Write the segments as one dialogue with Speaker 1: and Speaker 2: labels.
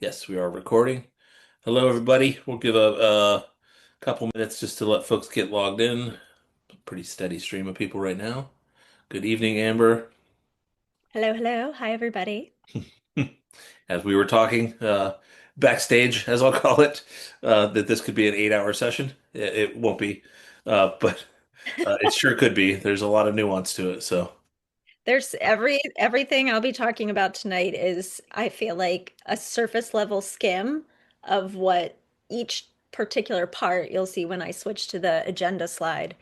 Speaker 1: Yes, we are recording. Hello, everybody. We'll give a couple minutes just to let folks get logged in. Pretty steady stream of people right now. Good evening, Amber.
Speaker 2: Hello, hello. Hi, everybody.
Speaker 1: As we were talking backstage, as I'll call it, that this could be an 8-hour session. It won't be, but it sure could be. There's a lot of nuance to it. So,
Speaker 2: There's everything I'll be talking about tonight is, I feel like, a surface level skim of what each particular part you'll see when I switch to the agenda slide.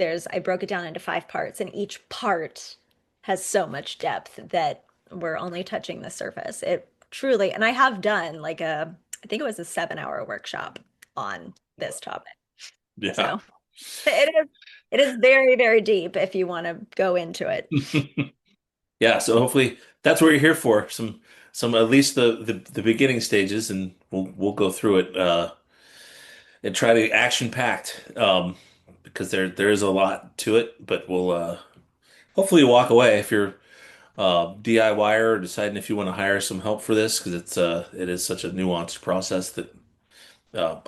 Speaker 2: I broke it down into 5 parts, and each part has so much depth that we're only touching the surface. It truly, and I have done I think it was a 7-hour workshop on this topic.
Speaker 1: yeah.
Speaker 2: So it is very, very deep if you want to go into it.
Speaker 1: Yeah, so hopefully that's what you're here for. Some at least the beginning stages, and we'll go through it and try to action packed because there is a lot to it, but we'll hopefully walk away if you're DIYer or deciding if you want to hire some help for this because it is such a nuanced process that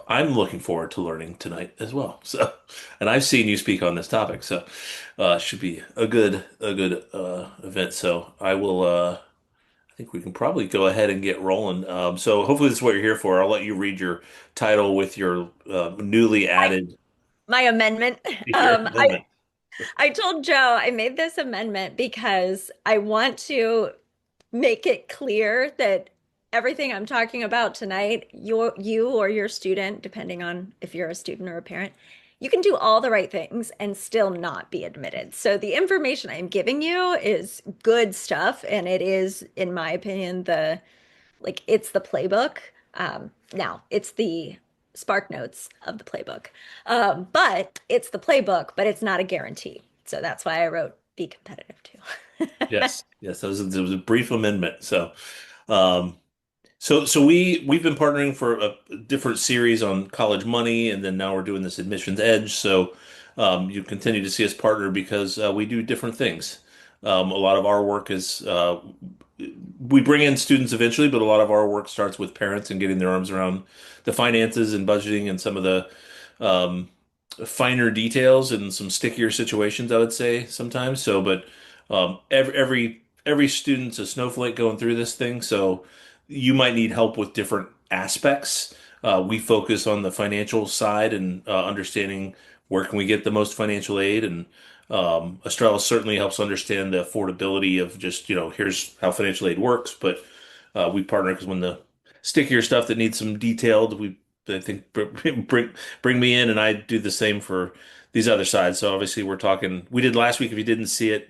Speaker 1: I'm looking forward to learning tonight as well. So, and I've seen you speak on this topic, so should be a good event. So I will. I think we can probably go ahead and get rolling. So hopefully this is what you're here for. I'll let you read your title with your newly
Speaker 2: My,
Speaker 1: added
Speaker 2: my amendment.
Speaker 1: your
Speaker 2: Um, I,
Speaker 1: amendment.
Speaker 2: I told Joe I made this amendment because I want to make it clear that everything I'm talking about tonight, you or your student, depending on if you're a student or a parent, you can do all the right things and still not be admitted. So the information I'm giving you is good stuff, and it is, in my opinion, it's the playbook. Now it's the spark notes of the playbook. But it's the playbook, but it's not a guarantee. So that's why I wrote be competitive too.
Speaker 1: Yes, yes, that was a brief amendment. Um, so we've been partnering for a different series on college money, and then now we're doing this admissions edge. So you continue to see us partner because we do different things. A lot of our work is we bring in students eventually, but a lot of our work starts with parents and getting their arms around the finances and budgeting and some of the um, finer details and some stickier situations, I would say sometimes. So, but every student's a snowflake going through this thing, so you might need help with different aspects. We focus on the financial side and understanding where can we get the most financial aid, and Estrela certainly helps understand the affordability of just, here's how financial aid works. But we partner because when the stickier stuff that needs some detailed, I think bring me in, and I do the same for these other sides. So obviously we're talking. We did last week. If you didn't see it,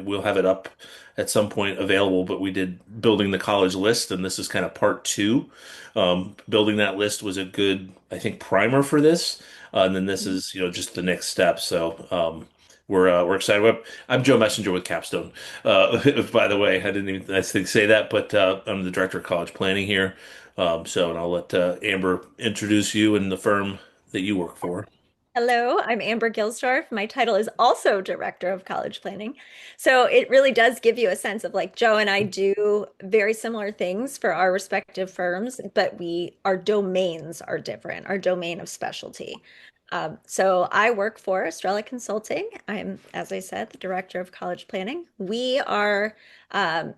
Speaker 1: we'll have it up at some point available. But we did building the college list, and this is kind of part two. Building that list was a good, I think, primer for this, and then this is just the next step. So. We're excited. I'm Joe Messenger with Capstone. By the way, I didn't even I think say that, but I'm the director of college planning here. And I'll let Amber introduce you and the firm that you work for.
Speaker 2: Hello, I'm Amber Gilsdorf. My title is also Director of College Planning. So it really does give you a sense of, like, Joe and I do very similar things for our respective firms, but our domains are different, our domain of specialty. So I work for Estrela Consulting. I'm, as I said, the Director of College Planning. We are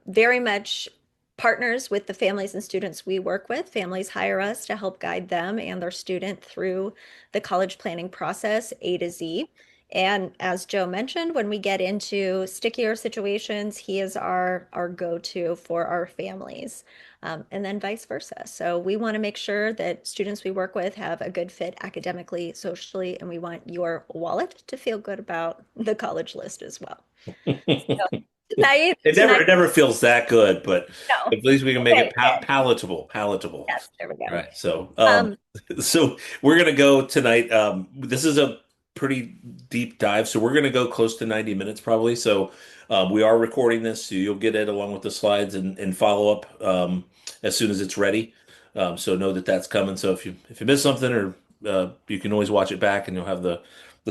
Speaker 2: very much partners with the families and students we work with. Families hire us to help guide them and their student through the college planning process, A to Z. And as Joe mentioned, when we get into stickier situations, he is our go-to for our families, and then vice versa. So we want to make sure that students we work with have a good fit academically, socially, and we want your wallet to feel good about the college list as well. So
Speaker 1: It
Speaker 2: tonight,
Speaker 1: never feels that good, but
Speaker 2: no.
Speaker 1: at least we can make it
Speaker 2: Okay, good.
Speaker 1: palatable.
Speaker 2: Yes, there we
Speaker 1: All
Speaker 2: go.
Speaker 1: right. So,
Speaker 2: Um,
Speaker 1: so we're gonna go tonight. This is a pretty deep dive, so we're gonna go close to 90 minutes probably. So, we are recording this, so you'll get it along with the slides and follow up as soon as it's ready. So know that that's coming. So if you miss something, or you can always watch it back, and you'll have the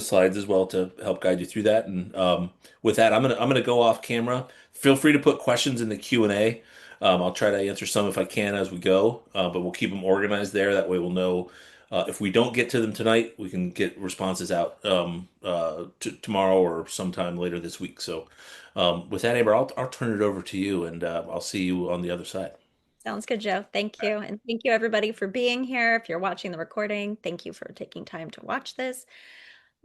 Speaker 1: slides as well to help guide you through that. And with that, I'm gonna go off camera. Feel free to put questions in the Q&A. I'll try to answer some if I can as we go, but we'll keep them organized there. That way we'll know if we don't get to them tonight, we can get responses out tomorrow or sometime later this week. So with that, Amber, I'll turn it over to you, and I'll see you on the other side.
Speaker 2: Sounds good, Joe. Thank you. And thank you, everybody, for being here. If you're watching the recording, thank you for taking time to watch this.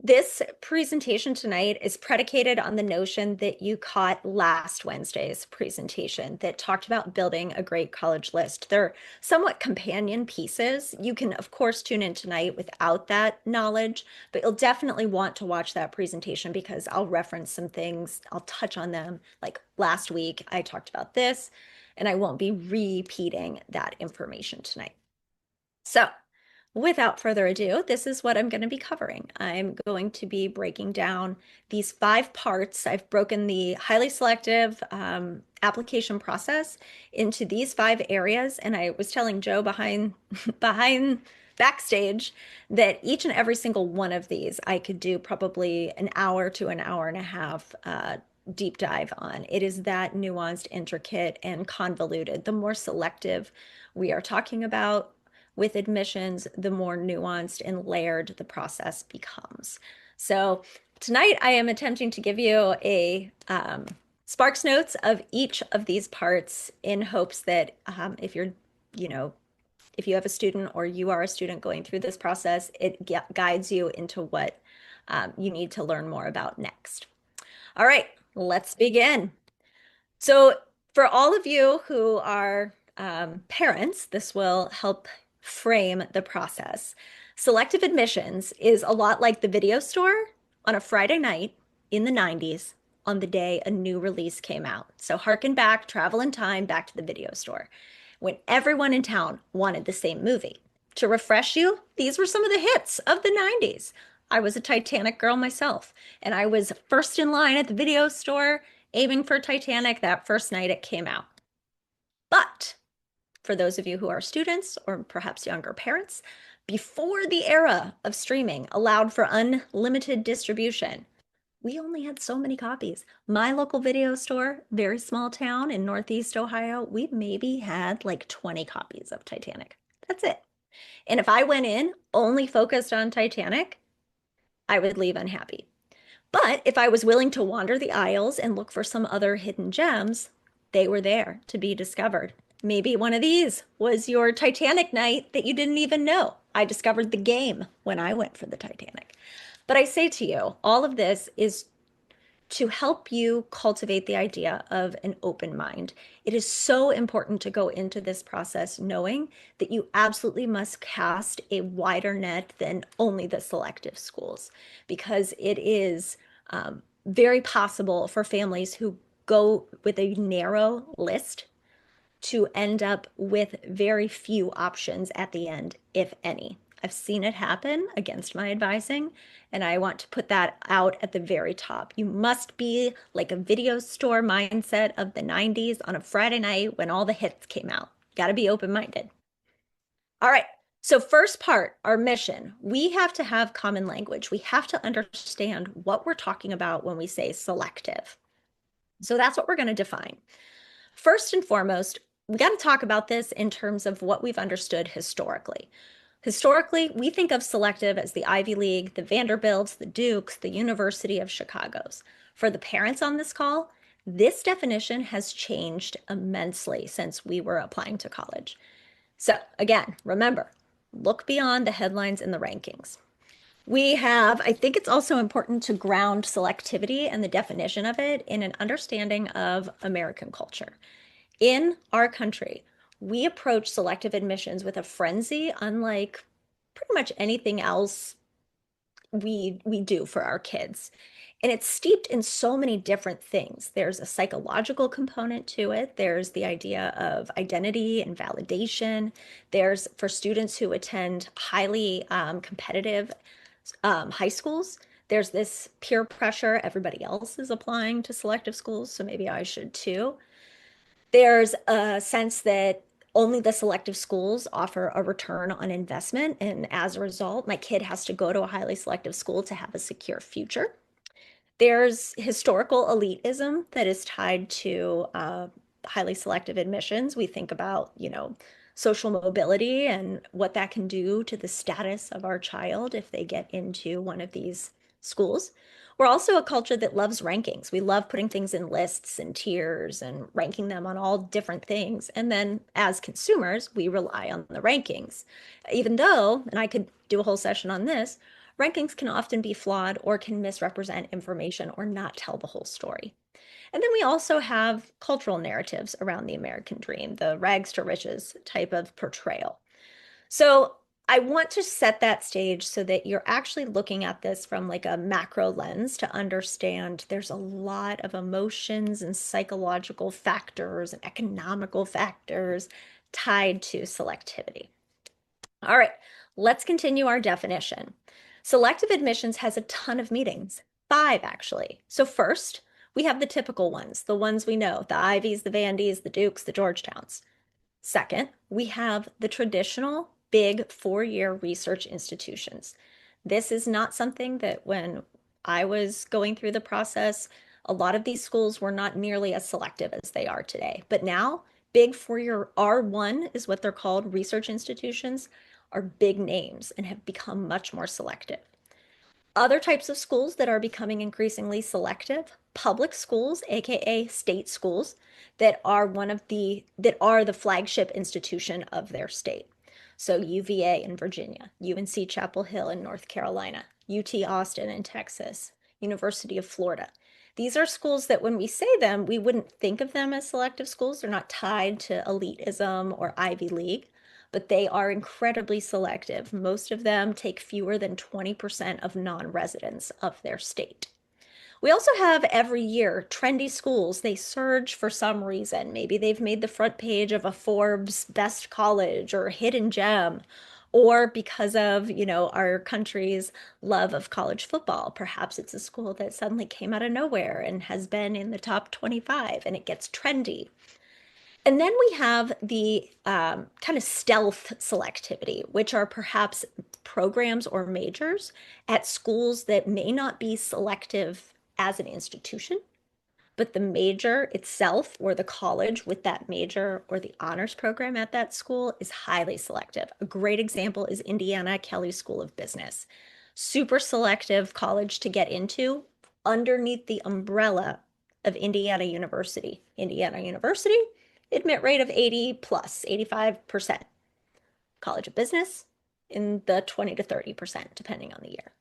Speaker 2: This presentation tonight is predicated on the notion that you caught last Wednesday's presentation that talked about building a great college list. They're somewhat companion pieces. You can, of course, tune in tonight without that knowledge, but you'll definitely want to watch that presentation because I'll reference some things, I'll touch on them. Like last week, I talked about this, and I won't be repeating that information tonight. So, without further ado, this is what I'm going to be covering. I'm going to be breaking down these 5 parts. I've broken the highly selective application process into these 5 areas, and I was telling Joe behind behind backstage that each and every single one of these I could do probably an hour to an hour and a half deep dive on. It is that nuanced, intricate, and convoluted. The more selective we are talking about with admissions, the more nuanced and layered the process becomes. So tonight I am attempting to give you a Sparks notes of each of these parts in hopes that if you're, you know, if you have a student or you are a student going through this process, it guides you into what you need to learn more about next. All right, let's begin. So, for all of you who are parents, this will help frame the process. Selective admissions is a lot like the video store on a Friday night in the 90s on the day a new release came out. So, harken back, travel in time, back to the video store when everyone in town wanted the same movie. To refresh you, these were some of the hits of the 90s. I was a Titanic girl myself, and I was first in line at the video store aiming for Titanic that first night it came out. But for those of you who are students or perhaps younger parents, before the era of streaming allowed for unlimited distribution, we only had so many copies. My local video store, very small town in Northeast Ohio, we maybe had like 20 copies of Titanic. That's it. And if I went in only focused on Titanic, I would leave unhappy. But if I was willing to wander the aisles and look for some other hidden gems, they were there to be discovered. Maybe one of these was your Titanic night that you didn't even know. I discovered the game when I went for the Titanic. But I say to you, all of this is to help you cultivate the idea of an open mind. It is so important to go into this process knowing that you absolutely must cast a wider net than only the selective schools, because it is very possible for families who go with a narrow list to end up with very few options at the end, if any. I've seen it happen against my advising, and I want to put that out at the very top. You must be like a video store mindset of the 90s on a Friday night when all the hits came out. Got to be open-minded. All right. So first part, our mission, we have to have common language. We have to understand what we're talking about when we say selective. So that's what we're going to define. First and foremost, we got to talk about this in terms of what we've understood historically. Historically, we think of selective as the Ivy League, the Vanderbilts, the Dukes, the University of Chicago's. For the parents on this call, this definition has changed immensely since we were applying to college. So again, remember, look beyond the headlines and the rankings. I think it's also important to ground selectivity and the definition of it in an understanding of American culture. In our country, we approach selective admissions with a frenzy, unlike pretty much anything else we do for our kids. And it's steeped in so many different things. There's a psychological component to it. There's the idea of identity and validation. There's for students who attend highly competitive high schools. There's this peer pressure. Everybody else is applying to selective schools, so maybe I should too. There's a sense that only the selective schools offer a return on investment. And as a result, my kid has to go to a highly selective school to have a secure future. There's historical elitism that is tied to highly selective admissions, we think about, social mobility and what that can do to the status of our child if they get into one of these schools. We're also a culture that loves rankings. We love putting things in lists and tiers and ranking them on all different things. And then as consumers, we rely on the rankings. Even though, and I could do a whole session on this, rankings can often be flawed or can misrepresent information or not tell the whole story. And then we also have cultural narratives around the American dream, the rags to riches type of portrayal. So I want to set that stage so that you're actually looking at this from like a macro lens to understand there's a lot of emotions and psychological factors and economical factors tied to selectivity. All right, let's continue our definition. Selective admissions has a ton of meanings, 5 actually. So first, we have the typical ones, the ones we know, the Ivies, the Vandies, the Dukes, the Georgetowns. Second, we have the traditional big 4-year research institutions. This is not something that when I was going through the process, a lot of these schools were not nearly as selective as they are today. But now, big 4-year R1 is what they're called, research institutions, are big names and have become much more selective. Other types of schools that are becoming increasingly selective, public schools, aka state schools, that are the flagship institution of their state. So UVA in Virginia, UNC Chapel Hill in North Carolina, UT Austin in Texas, University of Florida. These are schools that when we say them, we wouldn't think of them as selective schools. They're not tied to elitism or Ivy League, but they are incredibly selective. Most of them take fewer than 20% of non-residents of their state. We also have every year trendy schools. They surge for some reason. Maybe they've made the front page of a Forbes best college or hidden gem, or because of, our country's love of college football. Perhaps it's a school that suddenly came out of nowhere and has been in the top 25 and it gets trendy. And then we have the kind of stealth selectivity, which are perhaps programs or majors at schools that may not be selective as an institution, but the major itself or the college with that major or the honors program at that school is highly selective. A great example is Indiana Kelley School of Business. Super selective college to get into underneath the umbrella of Indiana University. Indiana University, admit rate of 80 plus, 85%. College of Business in the 20 to 30%, depending on the year.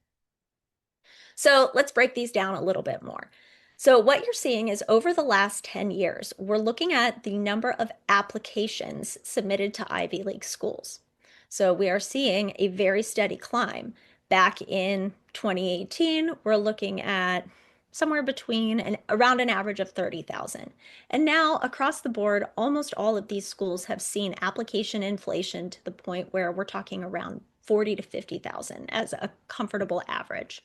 Speaker 2: So let's break these down a little bit more. So what you're seeing is over the last 10 years, we're looking at the number of applications submitted to Ivy League schools. So we are seeing a very steady climb. Back in 2018, we're looking at somewhere between and around an average of 30,000. And now across the board, almost all of these schools have seen application inflation to the point where we're talking around 40 to 50,000 as a comfortable average.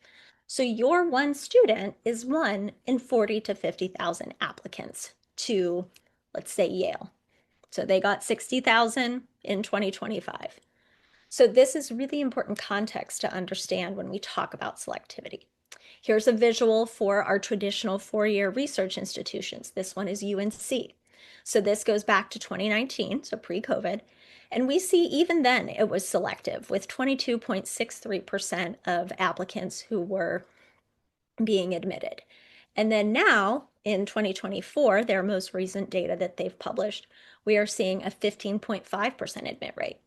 Speaker 2: So your one student is one in 40 to 50,000 applicants to, let's say, Yale. So they got 60,000 in 2025. So this is really important context to understand when we talk about selectivity. Here's a visual for our traditional 4-year research institutions. This one is UNC. So this goes back to 2019, so pre-COVID. And we see even then it was selective with 22.63% of applicants who were being admitted. And then now in 2024, their most recent data that they've published, we are seeing a 15.5% admit rate.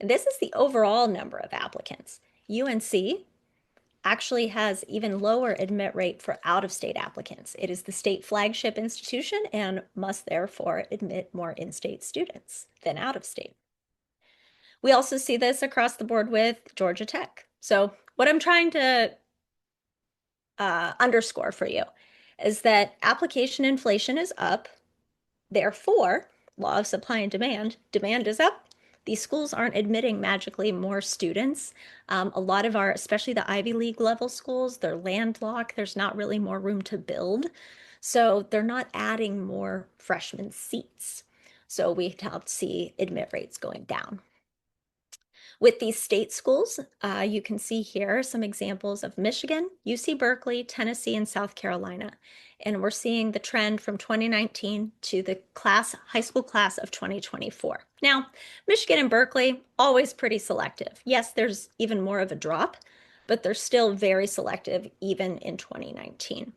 Speaker 2: And this is the overall number of applicants. UNC actually has even lower admit rate for out-of-state applicants. It is the state flagship institution and must therefore admit more in-state students than out-of-state. We also see this across the board with Georgia Tech. So what I'm trying to underscore for you is that application inflation is up. Therefore, law of supply and demand is up. These schools aren't admitting magically more students. A lot of our, especially the Ivy League level schools, they're landlocked. There's not really more room to build. So they're not adding more freshman seats. So we have to see admit rates going down. With these state schools, you can see here some examples of Michigan, UC Berkeley, Tennessee, and South Carolina. And we're seeing the trend from 2019 to the high school class of 2024. Now, Michigan and Berkeley, always pretty selective. Yes, there's even more of a drop, but they're still very selective even in 2019.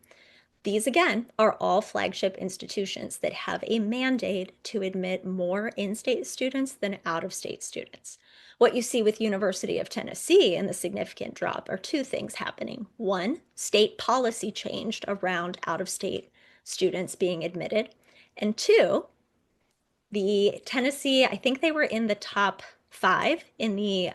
Speaker 2: These, again, are all flagship institutions that have a mandate to admit more in-state students than out-of-state students. What you see with University of Tennessee and the significant drop are two things happening. One, state policy changed around out-of-state students being admitted. And two, the Tennessee, I think they were in the top 5 in the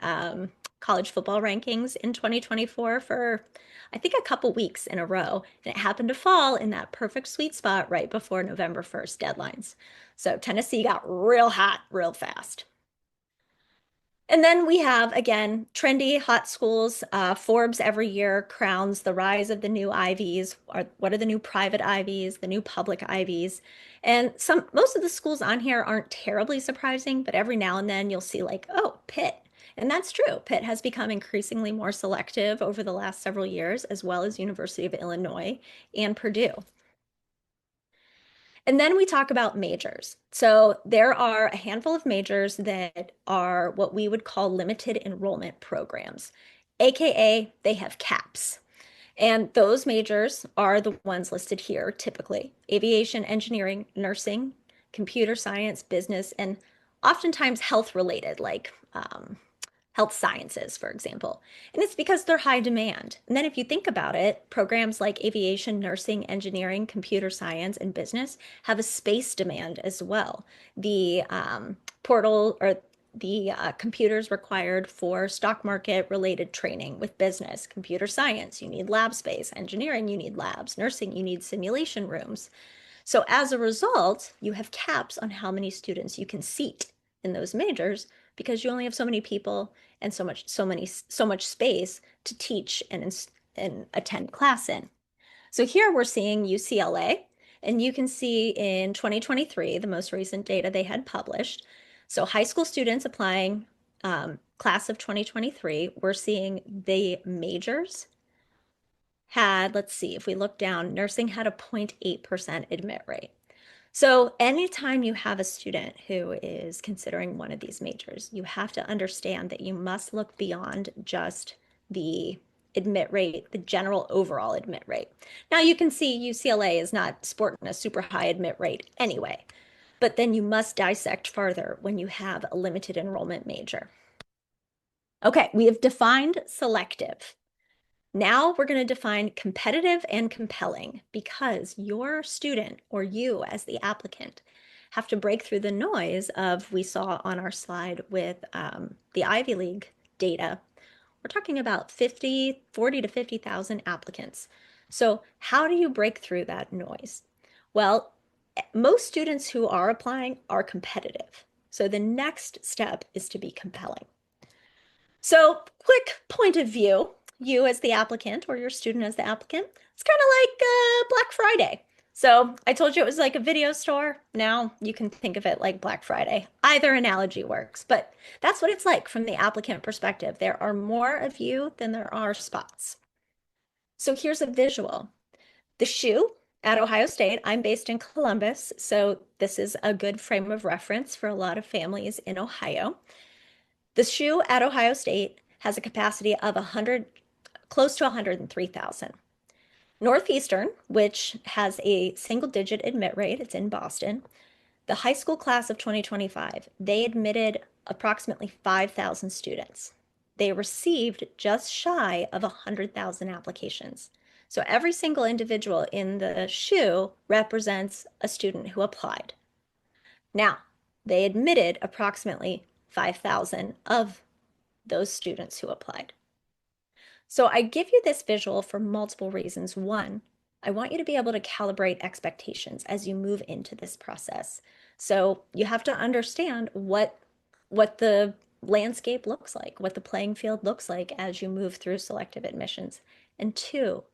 Speaker 2: college football rankings in 2024 for, I think, a couple weeks in a row. And it happened to fall in that perfect sweet spot right before November 1st deadlines. So Tennessee got real hot real fast. And then we have, again, trendy hot schools. Forbes every year crowns the rise of the new Ivies. What are the new private Ivies, the new public Ivies? And most of the schools on here aren't terribly surprising, but every now and then you'll see like, oh, Pitt. And that's true. Pitt has become increasingly more selective over the last several years, as well as University of Illinois and Purdue. And then we talk about majors. So there are a handful of majors that are what we would call limited enrollment programs, AKA they have caps. And those majors are the ones listed here typically: aviation, engineering, nursing, computer science, business, and oftentimes health related, like health sciences, for example. And it's because they're high demand. And then if you think about it, programs like aviation, nursing, engineering, computer science, and business have a space demand as well. The portal or the computers required for stock market related training with business, computer science, you need lab space, engineering, you need labs, nursing, you need simulation rooms. So as a result, you have caps on how many students you can seat in those majors because you only have so many people and so much space to teach and attend class in. So here we're seeing UCLA, and you can see in 2023, the most recent data they had published. So high school students applying class of 2023, we're seeing the majors had, let's see, if we look down, nursing had a 0.8% admit rate. So anytime you have a student who is considering one of these majors, you have to understand that you must look beyond just the admit rate, the general overall admit rate. Now you can see UCLA is not sporting a super high admit rate anyway, but then you must dissect further when you have a limited enrollment major. Okay, we have defined selective. Now we're going to define competitive and compelling because your student or you as the applicant have to break through the noise of we saw on our slide with the Ivy League data. We're talking about 40 to 50,000 applicants. So how do you break through that noise? Well, most students who are applying are competitive. So the next step is to be compelling. So, quick point of view, you as the applicant or your student as the applicant, it's kind of like Black Friday. So, I told you it was like a video store. Now you can think of it like Black Friday. Either analogy works, but that's what it's like from the applicant perspective. There are more of you than there are spots. So, here's a visual. The shoe at Ohio State, I'm based in Columbus, so this is a good frame of reference for a lot of families in Ohio. The shoe at Ohio State has a capacity of close to 103,000. Northeastern, which has a single digit admit rate, it's in Boston, the high school class of 2025, they admitted approximately 5,000 students. They received just shy of 100,000 applications. So every single individual in the shoe represents a student who applied. Now, they admitted approximately 5,000 of those students who applied. So I give you this visual for multiple reasons. One, I want you to be able to calibrate expectations as you move into this process. So you have to understand what the landscape looks like, what the playing field looks like as you move through selective admissions. And two,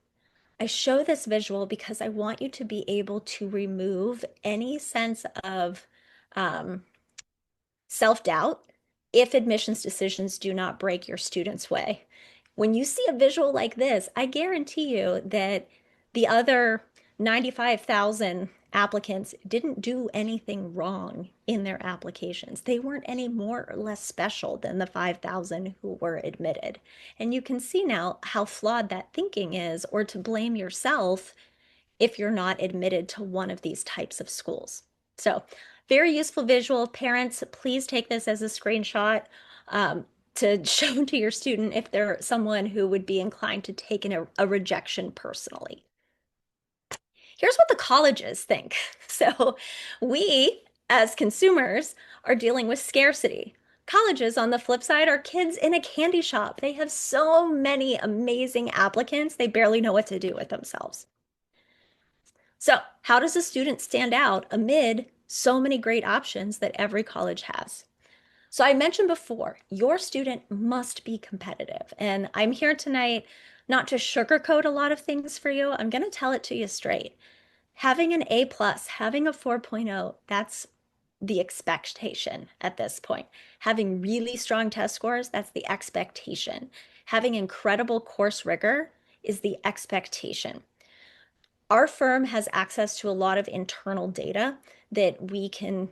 Speaker 2: I show this visual because I want you to be able to remove any sense of self-doubt if admissions decisions do not break your student's way. When you see a visual like this, I guarantee you that the other 95,000 applicants didn't do anything wrong in their applications. They weren't any more or less special than the 5,000 who were admitted. And you can see now how flawed that thinking is, or to blame yourself if you're not admitted to one of these types of schools. So, very useful visual. Parents, please take this as a screenshot to show to your student if they're someone who would be inclined to take a rejection personally. Here's what the colleges think. So, we as consumers are dealing with scarcity. Colleges, on the flip side, are kids in a candy shop. They have so many amazing applicants, they barely know what to do with themselves. So, how does a student stand out amid so many great options that every college has? So, I mentioned before, your student must be competitive. And I'm here tonight not to sugarcoat a lot of things for you. I'm going to tell it to you straight. Having an A plus, having a 4.0, that's the expectation at this point. Having really strong test scores, that's the expectation. Having incredible course rigor is the expectation. Our firm has access to a lot of internal data that we can,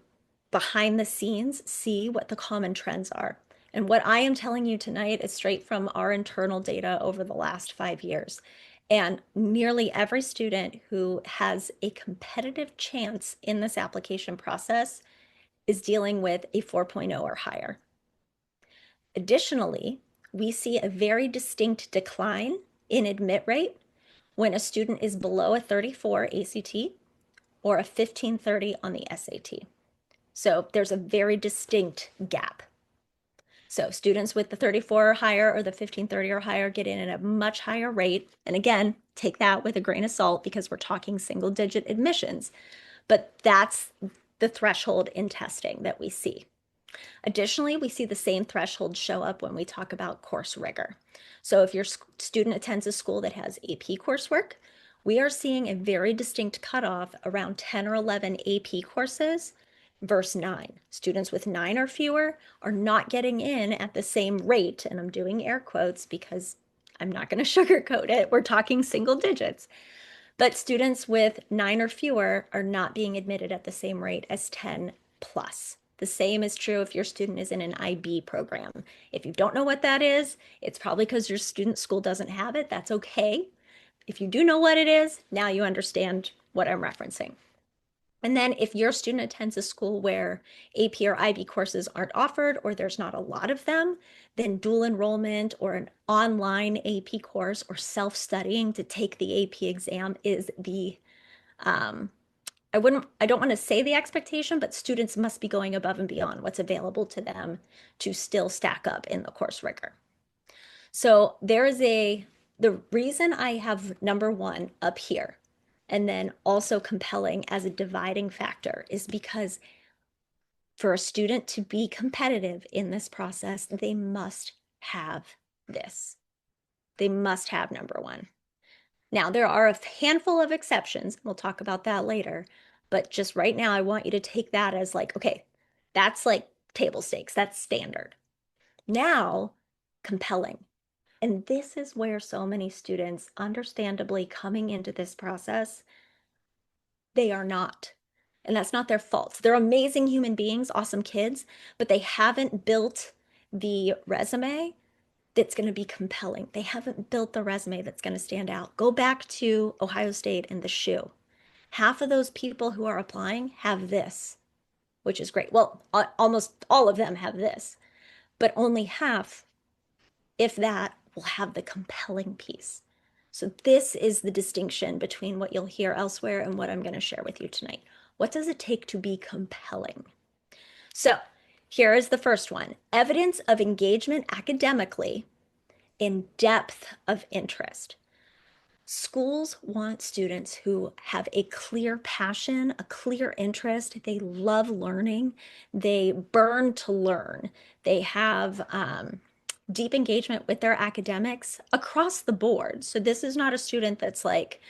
Speaker 2: behind the scenes, see what the common trends are. And what I am telling you tonight is straight from our internal data over the last 5 years. And nearly every student who has a competitive chance in this application process is dealing with a 4.0 or higher. Additionally, we see a very distinct decline in admit rate when a student is below a 34 ACT or a 1530 on the SAT. So there's a very distinct gap. So students with the 34 or higher or the 1530 or higher get in at a much higher rate. And again, take that with a grain of salt because we're talking single digit admissions. But that's the threshold in testing that we see. Additionally, we see the same threshold show up when we talk about course rigor. So if your student attends a school that has AP coursework, we are seeing a very distinct cutoff around 10 or 11 AP courses versus 9. Students with 9 or fewer are not getting in at the same rate, and I'm doing air quotes because I'm not going to sugarcoat it. We're talking single digits. But students with 9 or fewer are not being admitted at the same rate as 10 plus. The same is true if your student is in an IB program. If you don't know what that is, it's probably because your student school doesn't have it. That's okay. If you do know what it is, now you understand what I'm referencing. And then if your student attends a school where AP or IB courses aren't offered or there's not a lot of them, then dual enrollment or an online AP course or self-studying to take the AP exam is the I don't want to say the expectation, but students must be going above and beyond what's available to them to still stack up in the course rigor. So the reason I have number one up here and then also compelling as a dividing factor is because for a student to be competitive in this process, they must have this. They must have number one. Now, there are a handful of exceptions. We'll talk about that later. But just right now, I want you to take that as like, okay, that's like table stakes. That's standard. Now, compelling. And this is where so many students, understandably coming into this process, they are not. And that's not their fault. They're amazing human beings, awesome kids, but they haven't built the resume that's going to be compelling. They haven't built the resume that's going to stand out. Go back to Ohio State and the shoe. Half of those people who are applying have this, which is great. Well, almost all of them have this, but only half, if that, will have the compelling piece. So this is the distinction between what you'll hear elsewhere and what I'm going to share with you tonight. What does it take to be compelling? So here is the first one: evidence of engagement academically in depth of interest. Schools want students who have a clear passion, a clear interest. They love learning. They burn to learn. They have deep engagement with their academics across the board. So this is not a student that's like,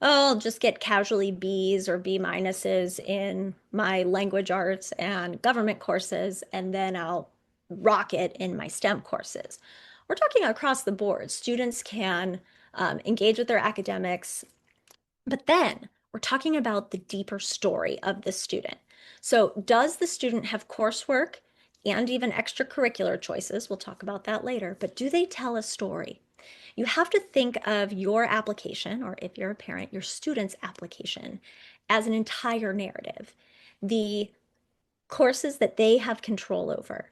Speaker 2: oh, I'll just get casually B's or B minuses in my language arts and government courses, and then I'll rocket in my STEM courses. We're talking across the board. Students can engage with their academics, but then we're talking about the deeper story of the student. So, does the student have coursework and even extracurricular choices? We'll talk about that later, but do they tell a story? You have to think of your application, or if you're a parent, your student's application, as an entire narrative. The courses that they have control over,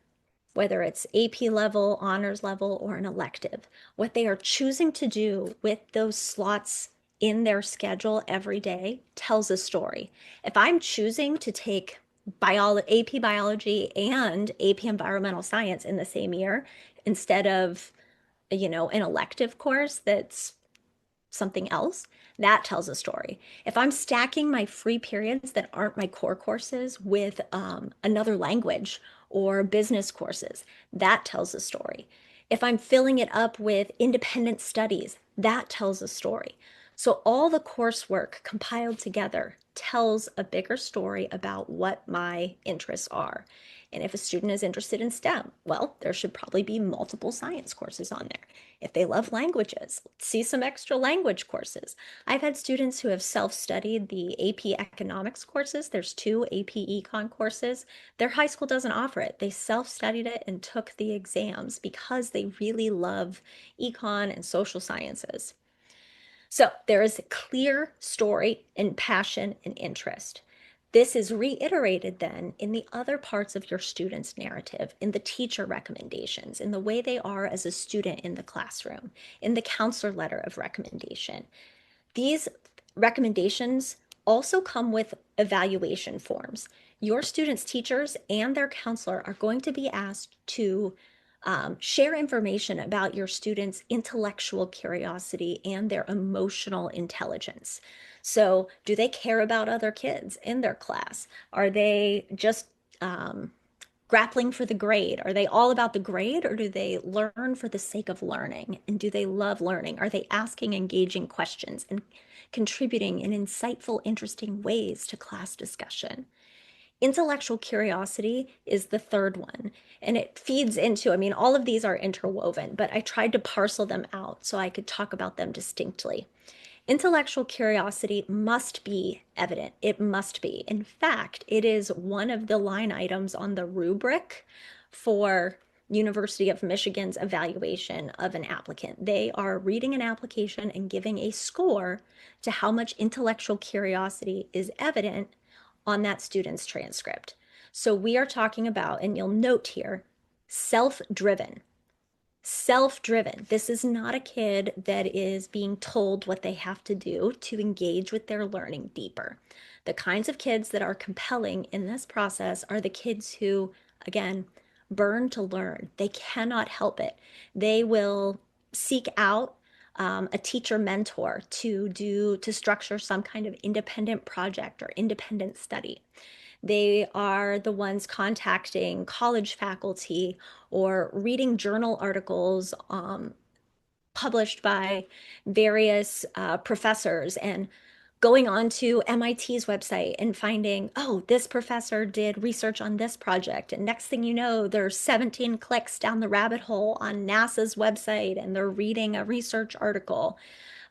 Speaker 2: whether it's AP level, honors level, or an elective, what they are choosing to do with those slots in their schedule every day tells a story. If I'm choosing to take AP biology and AP environmental science in the same year instead of, an elective course that's something else, that tells a story. If I'm stacking my free periods that aren't my core courses with another language or business courses, that tells a story. If I'm filling it up with independent studies, that tells a story. So all the coursework compiled together tells a bigger story about what my interests are. And if a student is interested in STEM, well, there should probably be multiple science courses on there. If they love languages, see some extra language courses. I've had students who have self-studied the AP economics courses. There's two AP econ courses. Their high school doesn't offer it. They self-studied it and took the exams because they really love econ and social sciences. So there is a clear story and passion and interest. This is reiterated then in the other parts of your student's narrative, in the teacher recommendations, in the way they are as a student in the classroom, in the counselor letter of recommendation. These recommendations also come with evaluation forms. Your students' teachers and their counselor are going to be asked to share information about your students' intellectual curiosity and their emotional intelligence. So, do they care about other kids in their class? Are they just grappling for the grade? Are they all about the grade, or do they learn for the sake of learning? And do they love learning? Are they asking engaging questions and contributing in insightful, interesting ways to class discussion? Intellectual curiosity is the third one, and it feeds into, I mean, all of these are interwoven, but I tried to parcel them out so I could talk about them distinctly. Intellectual curiosity must be evident. It must be. In fact, it is one of the line items on the rubric for University of Michigan's evaluation of an applicant. They are reading an application and giving a score to how much intellectual curiosity is evident on that student's transcript. So we are talking about, and you'll note here, self-driven. Self-driven. This is not a kid that is being told what they have to do to engage with their learning deeper. The kinds of kids that are compelling in this process are the kids who, again, burn to learn. They cannot help it. They will seek out a teacher mentor to structure some kind of independent project or independent study. They are the ones contacting college faculty or reading journal articles published by various professors and going on to MIT's website and finding, oh, this professor did research on this project. And next thing you know, there's 17 clicks down the rabbit hole on NASA's website and they're reading a research article.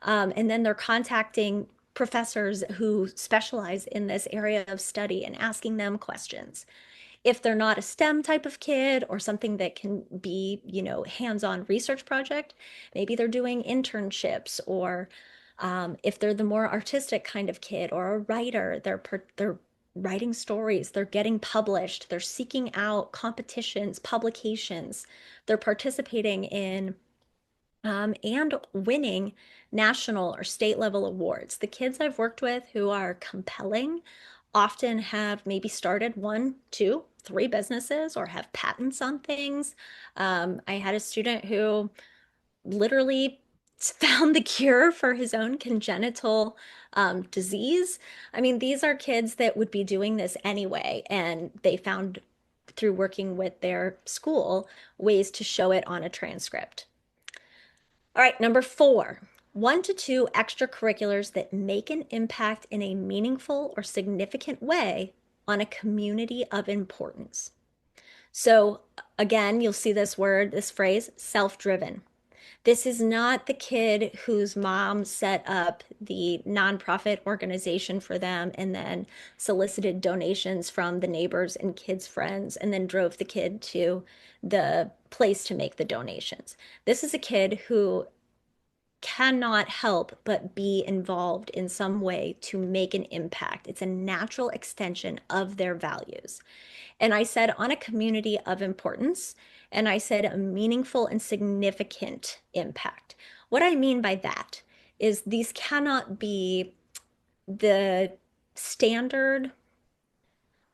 Speaker 2: And then they're contacting professors who specialize in this area of study and asking them questions. If they're not a STEM type of kid or something that can be, hands-on research project, maybe they're doing internships, or if they're the more artistic kind of kid or a writer, they're writing stories, they're getting published, they're seeking out competitions, publications, they're participating in and winning national or state level awards. The kids I've worked with who are compelling often have maybe started one, two, three businesses or have patents on things. I had a student who literally found the cure for his own congenital disease. I mean, these are kids that would be doing this anyway, and they found through working with their school ways to show it on a transcript. All right, number four, 1 to 2 extracurriculars that make an impact in a meaningful or significant way on a community of importance. So again, you'll see this word, this phrase, self-driven. This is not the kid whose mom set up the nonprofit organization for them and then solicited donations from the neighbors and kids' friends and then drove the kid to the place to make the donations. This is a kid who cannot help but be involved in some way to make an impact. It's a natural extension of their values. And I said on a community of importance, and I said a meaningful and significant impact. What I mean by that is these cannot be the standard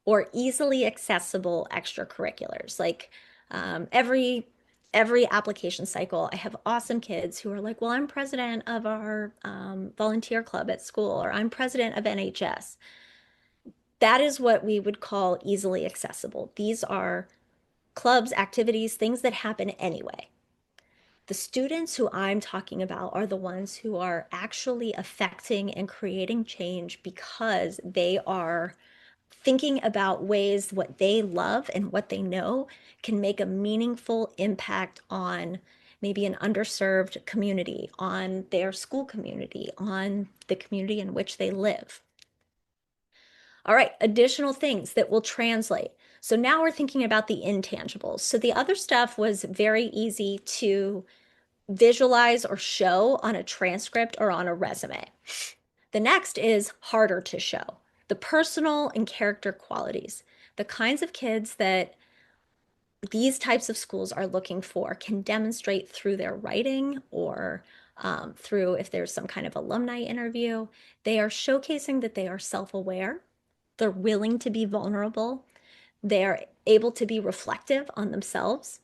Speaker 2: or easily accessible extracurriculars. Like every application cycle, I have awesome kids who are like, "Well, I'm president of our volunteer club at school," or "I'm president of NHS." That is what we would call easily accessible. These are clubs, activities, things that happen anyway. The students who I'm talking about are the ones who are actually affecting and creating change because they are thinking about ways what they love and what they know can make a meaningful impact on maybe an underserved community, on their school community, on the community in which they live. All right, additional things that will translate. So now we're thinking about the intangibles. So the other stuff was very easy to visualize or show on a transcript or on a resume. The next is harder to show. The personal and character qualities. The kinds of kids that these types of schools are looking for can demonstrate through their writing or through if there's some kind of alumni interview. They are showcasing that they are self-aware, they're willing to be vulnerable, they're able to be reflective on themselves.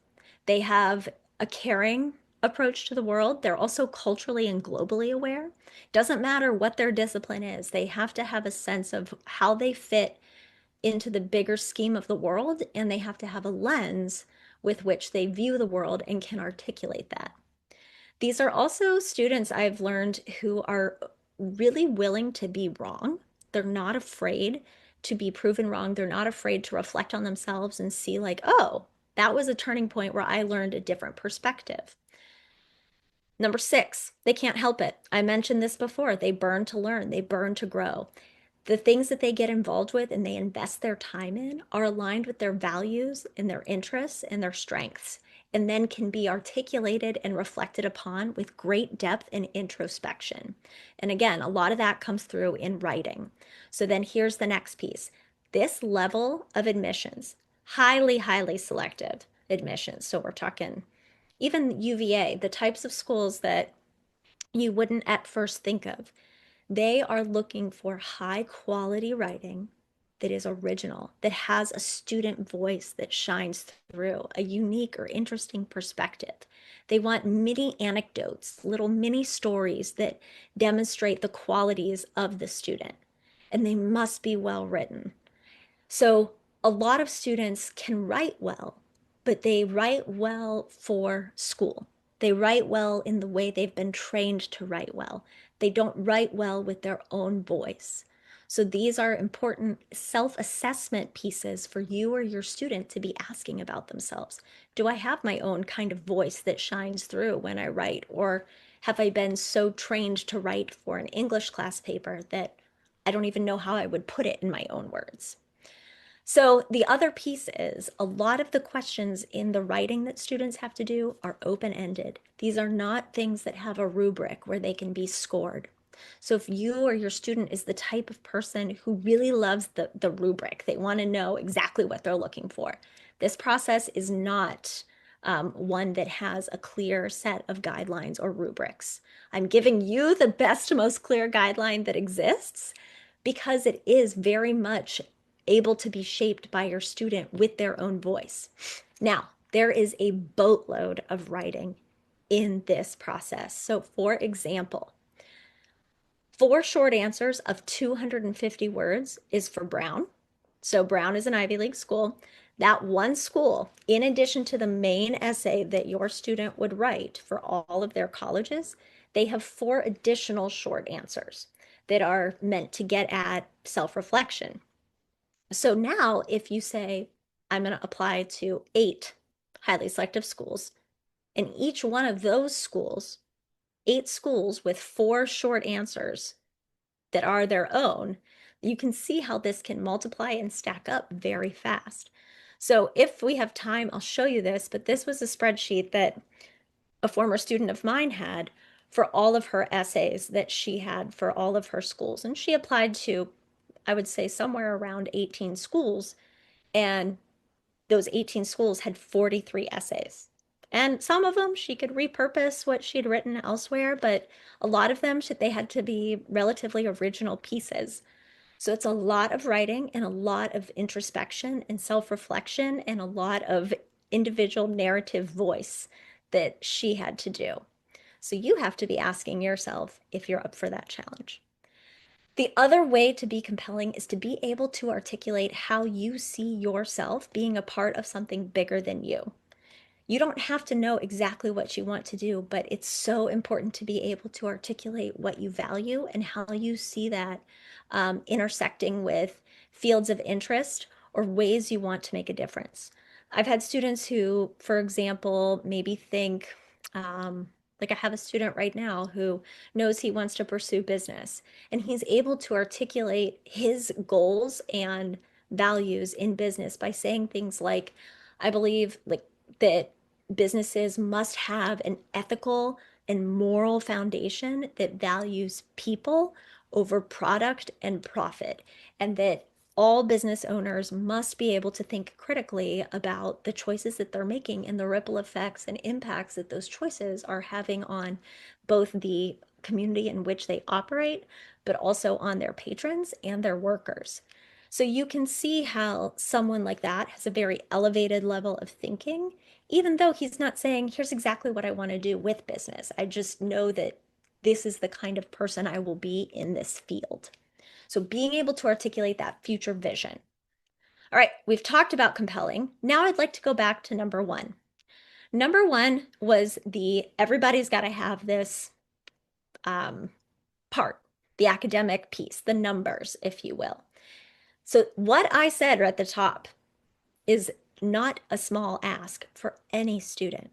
Speaker 2: They have a caring approach to the world. They're also culturally and globally aware. Doesn't matter what their discipline is, they have to have a sense of how they fit into the bigger scheme of the world, and they have to have a lens with which they view the world and can articulate that. These are also students I've learned who are really willing to be wrong. They're not afraid to be proven wrong. They're not afraid to reflect on themselves and see, like, oh, that was a turning point where I learned a different perspective. Number six, they can't help it. I mentioned this before. They burn to learn, they burn to grow. The things that they get involved with and they invest their time in are aligned with their values and their interests and their strengths, and then can be articulated and reflected upon with great depth and introspection. And again, a lot of that comes through in writing. So then here's the next piece. This level of admissions, highly, highly selective admissions. So we're talking even UVA, the types of schools that you wouldn't at first think of. They are looking for high quality writing that is original, that has a student voice that shines through, a unique or interesting perspective. They want mini anecdotes, little mini stories that demonstrate the qualities of the student, and they must be well written. So a lot of students can write well, but they write well for school. They write well in the way they've been trained to write well. They don't write well with their own voice. So these are important self-assessment pieces for you or your student to be asking about themselves. Do I have my own kind of voice that shines through when I write? Or have I been so trained to write for an English class paper that I don't even know how I would put it in my own words? So the other piece is a lot of the questions in the writing that students have to do are open-ended. These are not things that have a rubric where they can be scored. So if you or your student is the type of person who really loves the rubric, they want to know exactly what they're looking for. This process is not one that has a clear set of guidelines or rubrics. I'm giving you the best, most clear guideline that exists because it is very much able to be shaped by your student with their own voice. Now, there is a boatload of writing in this process. So, for example, 4 short answers of 250 words is for Brown. So, Brown is an Ivy League school. That one school, in addition to the main essay that your student would write for all of their colleges, they have 4 additional short answers that are meant to get at self reflection. So now, if you say, I'm going to apply to 8 highly selective schools. And each one of those schools, 8 schools with 4 short answers that are their own, you can see how this can multiply and stack up very fast. So if we have time, I'll show you this, but this was a spreadsheet that a former student of mine had for all of her essays that she had for all of her schools. And she applied to, I would say, somewhere around 18 schools. And those 18 schools had 43 essays. And some of them she could repurpose what she'd written elsewhere, but a lot of them they had to be relatively original pieces. So it's a lot of writing and a lot of introspection and self-reflection and a lot of individual narrative voice that she had to do. So you have to be asking yourself if you're up for that challenge. The other way to be compelling is to be able to articulate how you see yourself being a part of something bigger than you. You don't have to know exactly what you want to do, but it's so important to be able to articulate what you value and how you see that intersecting with fields of interest or ways you want to make a difference. I've had students who, for example, maybe think, like I have a student right now who knows he wants to pursue business, and he's able to articulate his goals and values in business by saying things like, I believe like that businesses must have an ethical and moral foundation that values people over product and profit, and that all business owners must be able to think critically about the choices that they're making and the ripple effects and impacts that those choices are having on both the community in which they operate, but also on their patrons and their workers. So you can see how someone like that has a very elevated level of thinking, even though he's not saying, here's exactly what I want to do with business. I just know that this is the kind of person I will be in this field. So being able to articulate that future vision. All right, we've talked about compelling. Now I'd like to go back to number one. Number one was the everybody's got to have this um, part, the academic piece, the numbers, if you will. So what I said at the top is not a small ask for any student.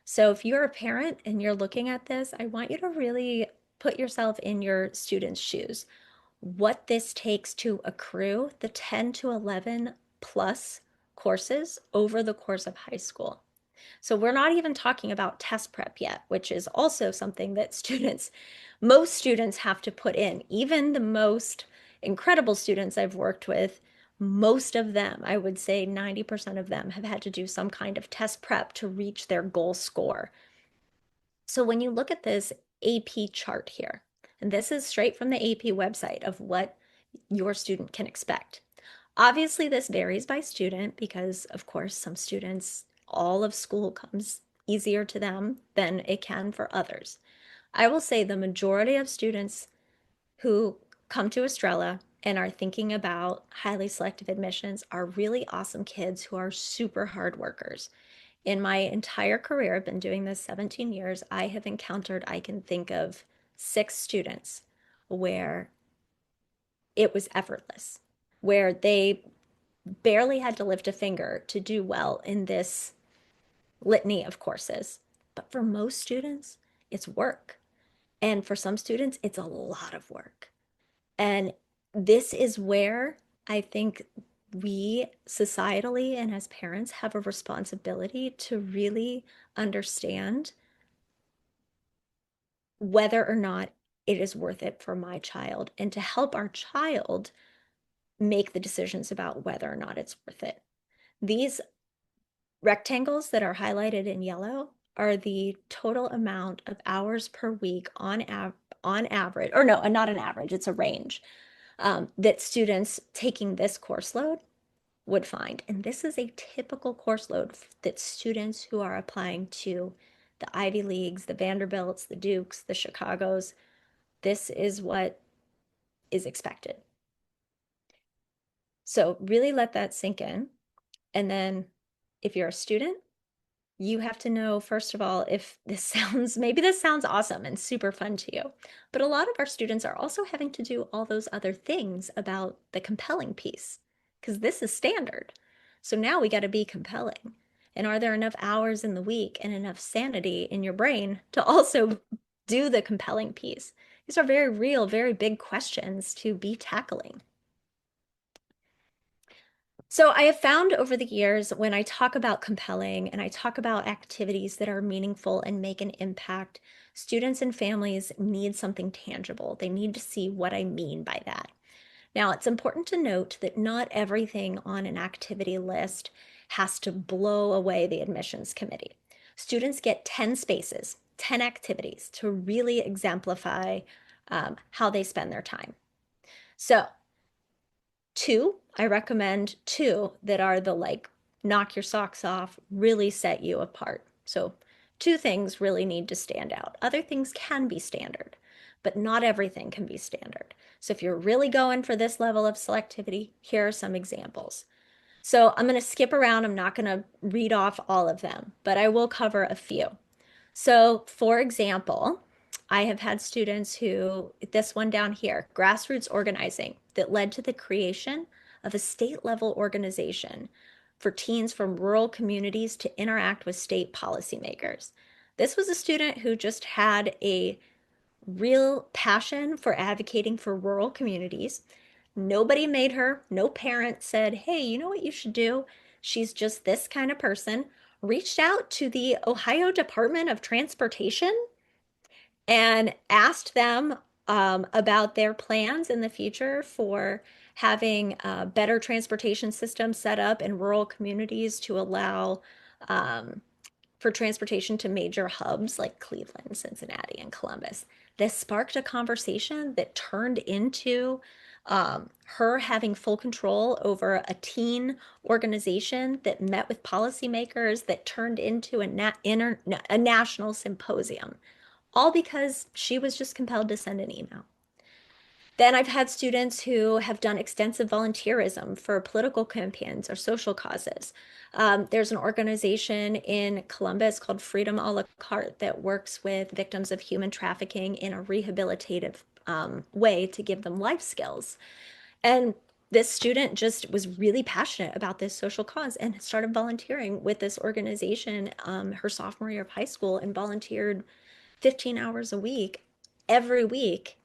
Speaker 2: So if you're a parent and you're looking at this, I want you to really put yourself in your student's shoes. What this takes to accrue the 10 to 11 plus courses over the course of high school. So we're not even talking about test prep yet, which is also something that most students have to put in. Even the most incredible students I've worked with, most of them, I would say 90% of them, have had to do some kind of test prep to reach their goal score. So when you look at this AP chart here, and this is straight from the AP website of what your student can expect. Obviously, this varies by student because, of course, some students, all of school comes easier to them than it can for others. I will say the majority of students who come to Estrela and are thinking about highly selective admissions are really awesome kids who are super hard workers. In my entire career, I've been doing this 17 years, I have encountered, I can think of 6 students where it was effortless, where they barely had to lift a finger to do well in this litany of courses. But for most students, it's work. And for some students, it's a lot of work. And this is where I think we societally and as parents have a responsibility to really understand whether or not it is worth it for my child and to help our child make the decisions about whether or not it's worth it. These rectangles that are highlighted in yellow are the total amount of hours per week on average, or no, not an average, it's a range, that students taking this course load would find. And this is a typical course load that students who are applying to the Ivy Leagues, the Vanderbilts, the Dukes, the Chicagos, this is what is expected. So really let that sink in. And then if you're a student, you have to know, first of all, if this sounds, maybe this sounds awesome and super fun to you, but a lot of our students are also having to do all those other things about the compelling piece, because this is standard. So now we got to be compelling. And are there enough hours in the week and enough sanity in your brain to also do the compelling piece? These are very real, very big questions to be tackling. So I have found over the years when I talk about compelling and I talk about activities that are meaningful and make an impact, students and families need something tangible. They need to see what I mean by that. Now, it's important to note that not everything on an activity list has to blow away the admissions committee. Students get 10 spaces, 10 activities to really exemplify how they spend their time. So, two, I recommend two that are the like knock your socks off, really set you apart. So, two things really need to stand out. Other things can be standard, but not everything can be standard. So, if you're really going for this level of selectivity, here are some examples. So, I'm going to skip around. I'm not going to read off all of them, but I will cover a few. So, for example, I have had students who, this one down here, grassroots organizing, that led to the creation of a state level organization for teens from rural communities to interact with state policymakers. This was a student who just had a real passion for advocating for rural communities. Nobody made her, no parent said, hey, you know what you should do? She's just this kind of person. Reached out to the Ohio Department of Transportation and asked them about their plans in the future for having better transportation systems set up in rural communities to allow um, for transportation to major hubs like Cleveland, Cincinnati, and Columbus. This sparked a conversation that turned into her having full control over a teen organization that met with policymakers that turned into a national symposium, all because she was just compelled to send an email. Then I've had students who have done extensive volunteerism for political campaigns or social causes. There's an organization in Columbus called Freedom a la carte that works with victims of human trafficking in a rehabilitative way to give them life skills. And this student just was really passionate about this social cause and started volunteering with this organization her sophomore year of high school and volunteered 15 hours a week every week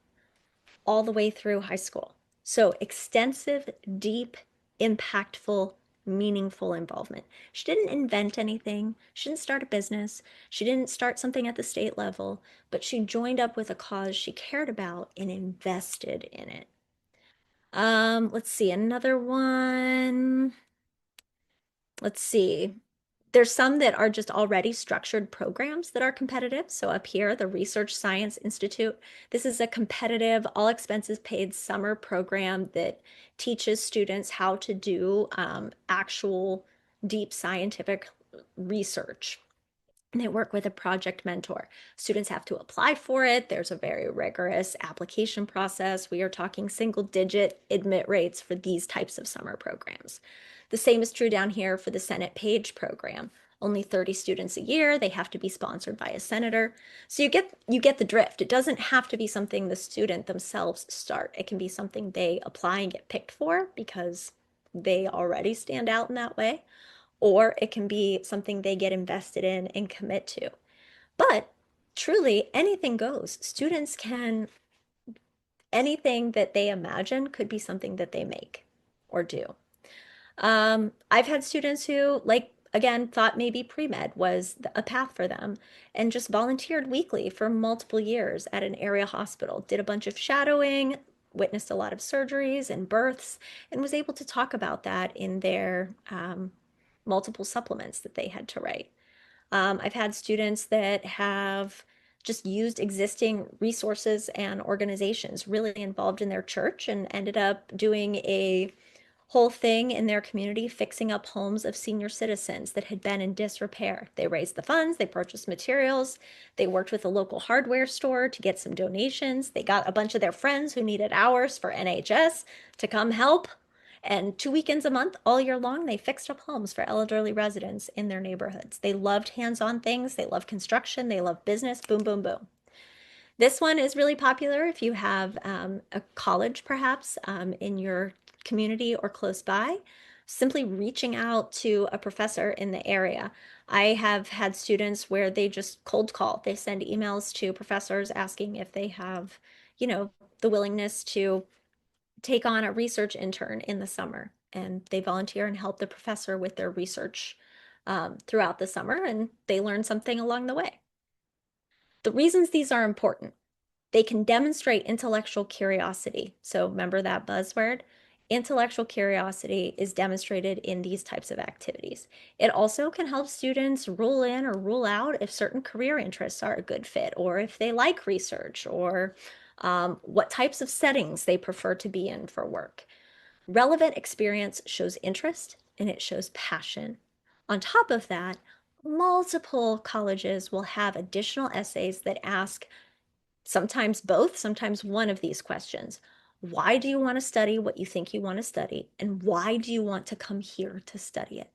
Speaker 2: all the way through high school. So extensive, deep, impactful, meaningful involvement. She didn't invent anything. She didn't start a business. She didn't start something at the state level, but she joined up with a cause she cared about and invested in it. Let's see, another one. Let's see. There's some that are just already structured programs that are competitive. So up here, the Research Science Institute, this is a competitive, all expenses paid summer program that teaches students how to do actual deep scientific research. And they work with a project mentor. Students have to apply for it. There's a very rigorous application process. We are talking single digit admit rates for these types of summer programs. The same is true down here for the Senate Page program. Only 30 students a year. They have to be sponsored by a senator. So you get the drift. It doesn't have to be something the student themselves start. It can be something they apply and get picked for because they already stand out in that way, or it can be something they get invested in and commit to. But truly, anything goes. Students can, anything that they imagine could be something that they make or do. I've had students who, like, again, thought maybe pre-med was a path for them and just volunteered weekly for multiple years at an area hospital, did a bunch of shadowing, witnessed a lot of surgeries and births, and was able to talk about that in their multiple supplements that they had to write. I've had students that have just used existing resources and organizations really involved in their church and ended up doing a whole thing in their community fixing up homes of senior citizens that had been in disrepair. They raised the funds, they purchased materials, they worked with a local hardware store to get some donations. They got a bunch of their friends who needed hours for NHS to come help. And 2 weekends a month, all year long, they fixed up homes for elderly residents in their neighborhoods. They loved hands-on things, they love construction, they love business, boom, boom, boom. This one is really popular if you have a college perhaps in your community or close by. simply reaching out to a professor in the area. I have had students where they just cold call. They send emails to professors asking if they have, you know, the willingness to take on a research intern in the summer. And they volunteer and help the professor with their research throughout the summer, and they learn something along the way. The reasons these are important: they can demonstrate intellectual curiosity. So remember that buzzword? Intellectual curiosity is demonstrated in these types of activities. It also can help students rule in or rule out if certain career interests are a good fit, or if they like research, or what types of settings they prefer to be in for work. Relevant experience shows interest and it shows passion. On top of that, multiple colleges will have additional essays that ask sometimes both, sometimes one of these questions. Why do you want to study what you think you want to study? And why do you want to come here to study it?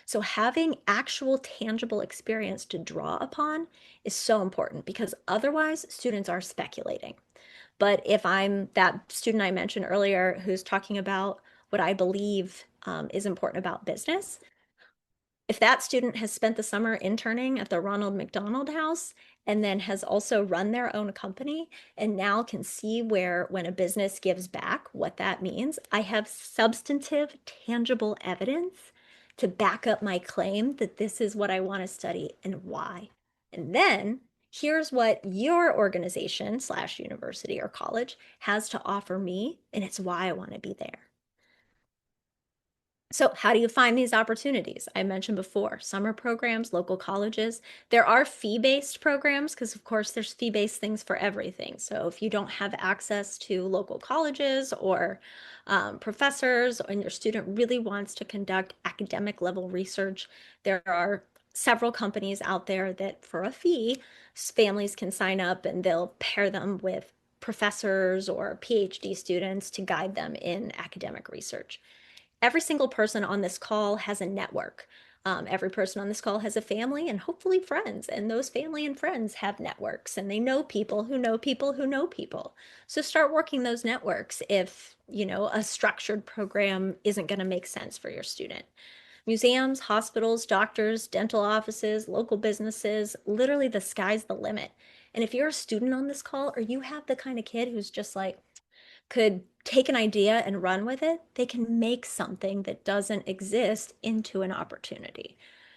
Speaker 2: So having actual tangible experience to draw upon is so important, because otherwise students are speculating. But if I'm that student I mentioned earlier who's talking about what I believe is important about business, if that student has spent the summer interning at the Ronald McDonald House and then has also run their own company and now can see where, when a business gives back, what that means, I have substantive, tangible evidence to back up my claim that this is what I want to study and why. And then here's what your organization slash university or college has to offer me, and it's why I want to be there. So, how do you find these opportunities? I mentioned before, summer programs, local colleges. There are fee-based programs because, of course, there's fee-based things for everything. So, if you don't have access to local colleges or professors, and your student really wants to conduct academic level research, there are several companies out there that, for a fee, families can sign up and they'll pair them with professors or PhD students to guide them in academic research. Every single person on this call has a network. Every person on this call has a family and hopefully friends, and those family and friends have networks, and they know people who know people who know people. So start working those networks if, a structured program isn't going to make sense for your student. Museums, hospitals, doctors, dental offices, local businesses, literally the sky's the limit. And if you're a student on this call, or you have the kind of kid who's just like, could take an idea and run with it, they can make something that doesn't exist into an opportunity.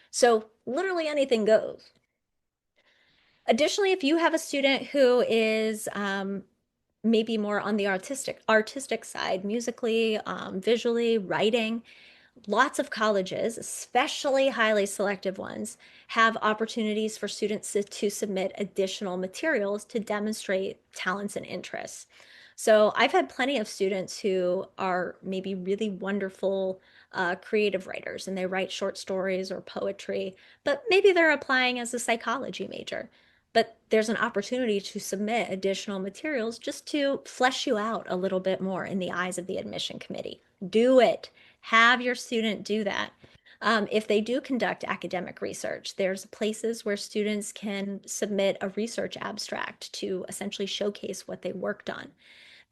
Speaker 2: So literally anything goes. Additionally, if you have a student who is maybe more on the artistic side, musically, visually, writing, lots of colleges, especially highly selective ones, have opportunities for students to submit additional materials to demonstrate talents and interests. So I've had plenty of students who are maybe really wonderful creative writers, and they write short stories or poetry, but maybe they're applying as a psychology major. But there's an opportunity to submit additional materials just to flesh you out a little bit more in the eyes of the admission committee. Do it. Have your student do that. If they do conduct academic research, there's places where students can submit a research abstract to essentially showcase what they worked on.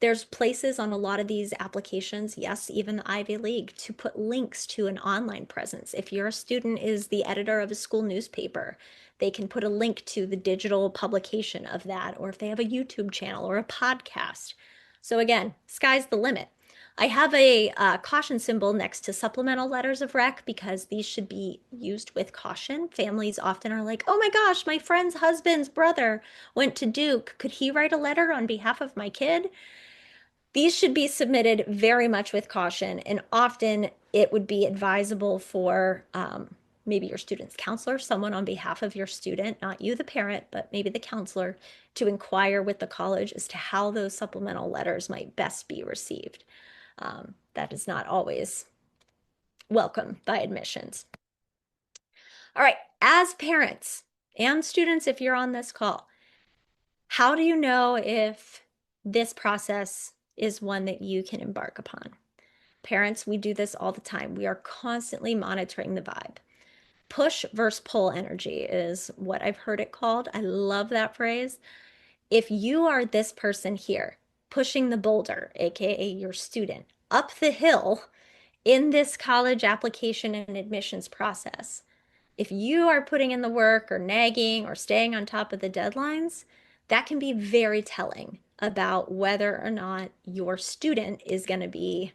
Speaker 2: There's places on a lot of these applications, yes, even the Ivy League, to put links to an online presence. If your student is the editor of a school newspaper, they can put a link to the digital publication of that, or if they have a YouTube channel or a podcast. So again, sky's the limit. I have a caution symbol next to supplemental letters of rec because these should be used with caution. Families often are like, oh my gosh, my friend's husband's brother went to Duke. Could he write a letter on behalf of my kid? These should be submitted very much with caution, and often it would be advisable for maybe your student's counselor, someone on behalf of your student, not you, the parent, but maybe the counselor, to inquire with the college as to how those supplemental letters might best be received. That is not always welcome by admissions. All right, as parents and students, if you're on this call, how do you know if this process is one that you can embark upon? Parents, we do this all the time. We are constantly monitoring the vibe. Push versus pull energy is what I've heard it called. I love that phrase. If you are this person here, pushing the boulder, aka your student, up the hill, in this college application and admissions process, if you are putting in the work or nagging or staying on top of the deadlines, that can be very telling about whether or not your student is going to be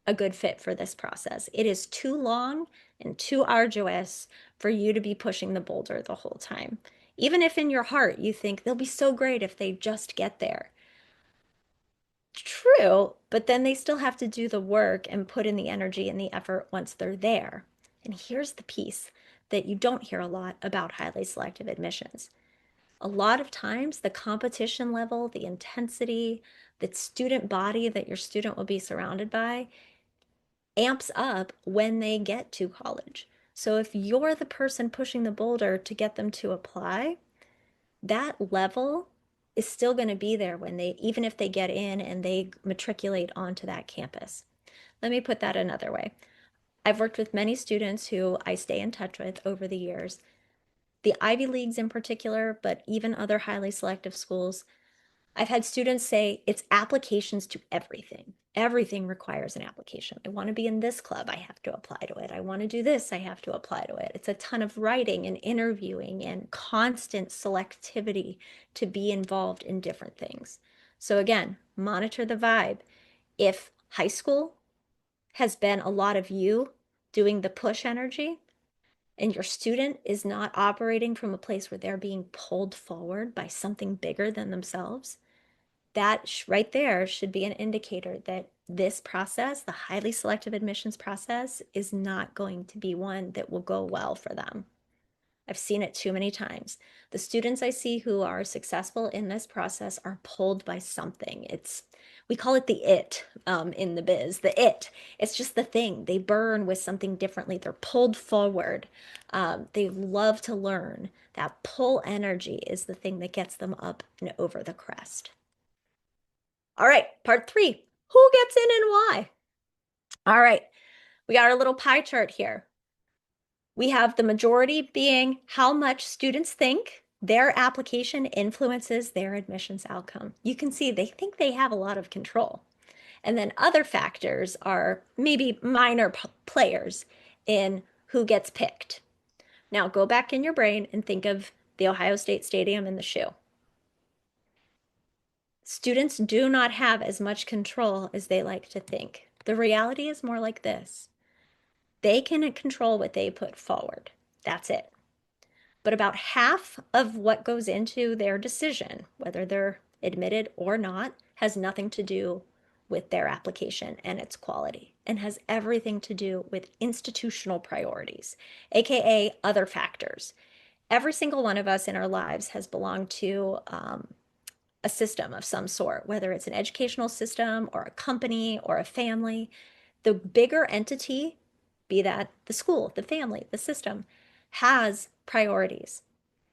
Speaker 2: a good fit for this process. It is too long and too arduous for you to be pushing the boulder the whole time. Even if in your heart you think they'll be so great if they just get there. True, but then they still have to do the work and put in the energy and the effort once they're there. And here's the piece that you don't hear a lot about highly selective admissions. A lot of times, the competition level, the intensity, the student body that your student will be surrounded by amps up when they get to college. So if you're the person pushing the boulder to get them to apply, that level is still going to be there when they, even if they get in and they matriculate onto that campus. Let me put that another way. I've worked with many students who I stay in touch with over the years, the Ivy Leagues in particular, but even other highly selective schools. I've had students say it's applications to everything. Everything requires an application. I want to be in this club, I have to apply to it. I want to do this, I have to apply to it. It's a ton of writing and interviewing and constant selectivity to be involved in different things. So again, monitor the vibe. If high school has been a lot of you doing the push energy, and your student is not operating from a place where they're being pulled forward by something bigger than themselves, that right there should be an indicator that this process, the highly selective admissions process, is not going to be one that will go well for them. I've seen it too many times. The students I see who are successful in this process are pulled by something. We call it the it in the biz, the it. It's just the thing. They burn with something differently. They're pulled forward. They love to learn. That pull energy is the thing that gets them up and over the crest. All right, part 3. Who gets in and why? All right, we got our little pie chart here. We have the majority being how much students think their application influences their admissions outcome. You can see they think they have a lot of control. And then other factors are maybe minor players in who gets picked. Now go back in your brain and think of the Ohio State Stadium and the shoe. Students do not have as much control as they like to think. The reality is more like this. They can control what they put forward. That's it. But about half of what goes into their decision, whether they're admitted or not, has nothing to do with their application and its quality, and has everything to do with institutional priorities, aka other factors. Every single one of us in our lives has belonged to a system of some sort, whether it's an educational system or a company or a family. The bigger entity, be that the school, the family, the system, has priorities.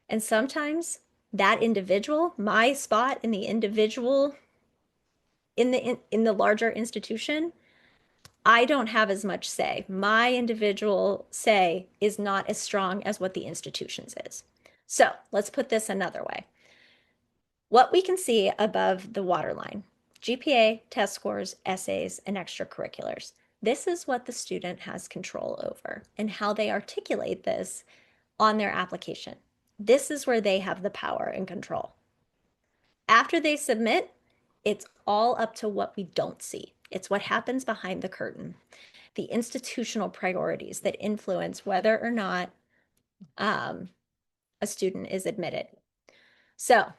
Speaker 2: And sometimes that individual, my spot in the individual in the larger institution, I don't have as much say. My individual say is not as strong as what the institution's is. So let's put this another way. What we can see above the waterline, GPA, test scores, essays, and extracurriculars. This is what the student has control over and how they articulate this on their application. This is where they have the power and control. After they submit, it's all up to what we don't see. It's what happens behind the curtain, the institutional priorities that influence whether or not a student is admitted. So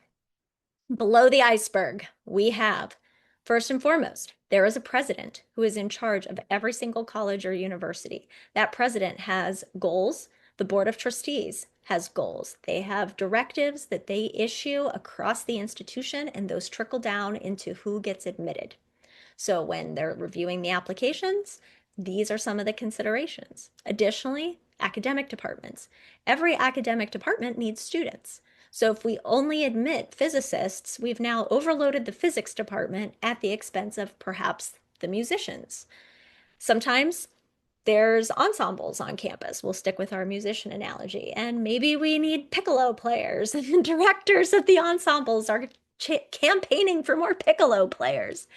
Speaker 2: below the iceberg, we have, first and foremost, there is a president who is in charge of every single college or university. That president has goals. The board of trustees has goals. They have directives that they issue across the institution, and those trickle down into who gets admitted. So when they're reviewing the applications, these are some of the considerations. Additionally, academic departments. Every academic department needs students. So if we only admit physicists, we've now overloaded the physics department at the expense of perhaps the musicians. Sometimes there's ensembles on campus. We'll stick with our musician analogy. And maybe we need piccolo players, and directors of the ensembles are campaigning for more piccolo players.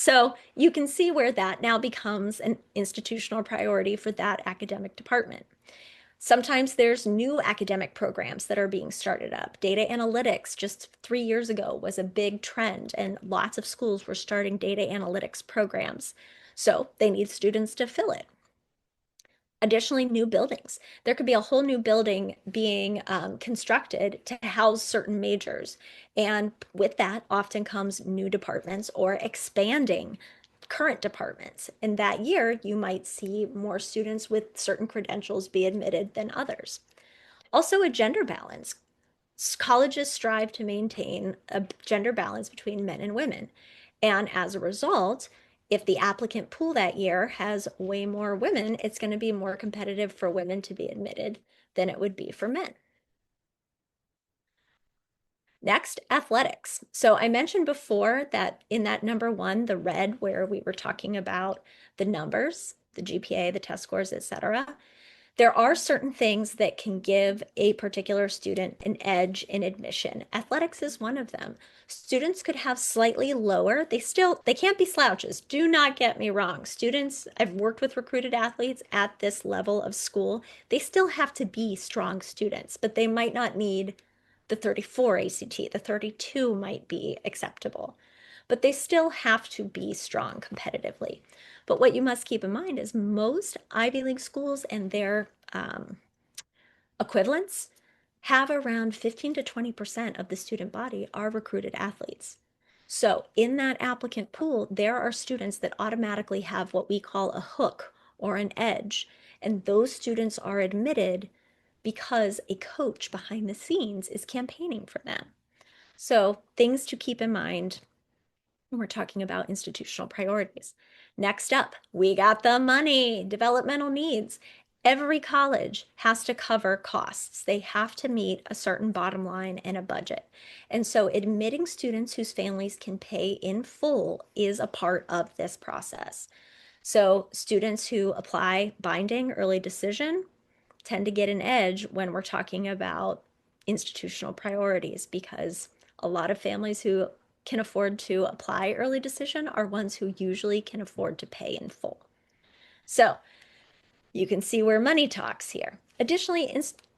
Speaker 2: So you can see where that now becomes an institutional priority for that academic department. Sometimes there's new academic programs that are being started up. Data analytics just 3 years ago was a big trend, and lots of schools were starting data analytics programs. So they need students to fill it. Additionally, new buildings. There could be a whole new building being constructed to house certain majors. And with that often comes new departments or expanding current departments. In that year, you might see more students with certain credentials be admitted than others. Also, a gender balance. Colleges strive to maintain a gender balance between men and women. And as a result, if the applicant pool that year has way more women, it's going to be more competitive for women to be admitted than it would be for men. Next, athletics. So I mentioned before that in that number one, the red, where we were talking about the numbers, the GPA, the test scores, etc. There are certain things that can give a particular student an edge in admission. Athletics is one of them. Students could have slightly lower, they can't be slouches. Do not get me wrong. Students, I've worked with recruited athletes at this level of school. They still have to be strong students, but they might not need the 34 ACT. The 32 might be acceptable, but they still have to be strong competitively. But what you must keep in mind is most Ivy League schools and their equivalents have around 15 to 20% of the student body are recruited athletes. So in that applicant pool, there are students that automatically have what we call a hook or an edge. And those students are admitted because a coach behind the scenes is campaigning for them. So things to keep in mind when we're talking about institutional priorities. Next up, we got the money, developmental needs. Every college has to cover costs. They have to meet a certain bottom line and a budget. And so admitting students whose families can pay in full is a part of this process. So students who apply binding early decision tend to get an edge when we're talking about institutional priorities because a lot of families who can afford to apply early decision are ones who usually can afford to pay in full. So you can see where money talks here. Additionally,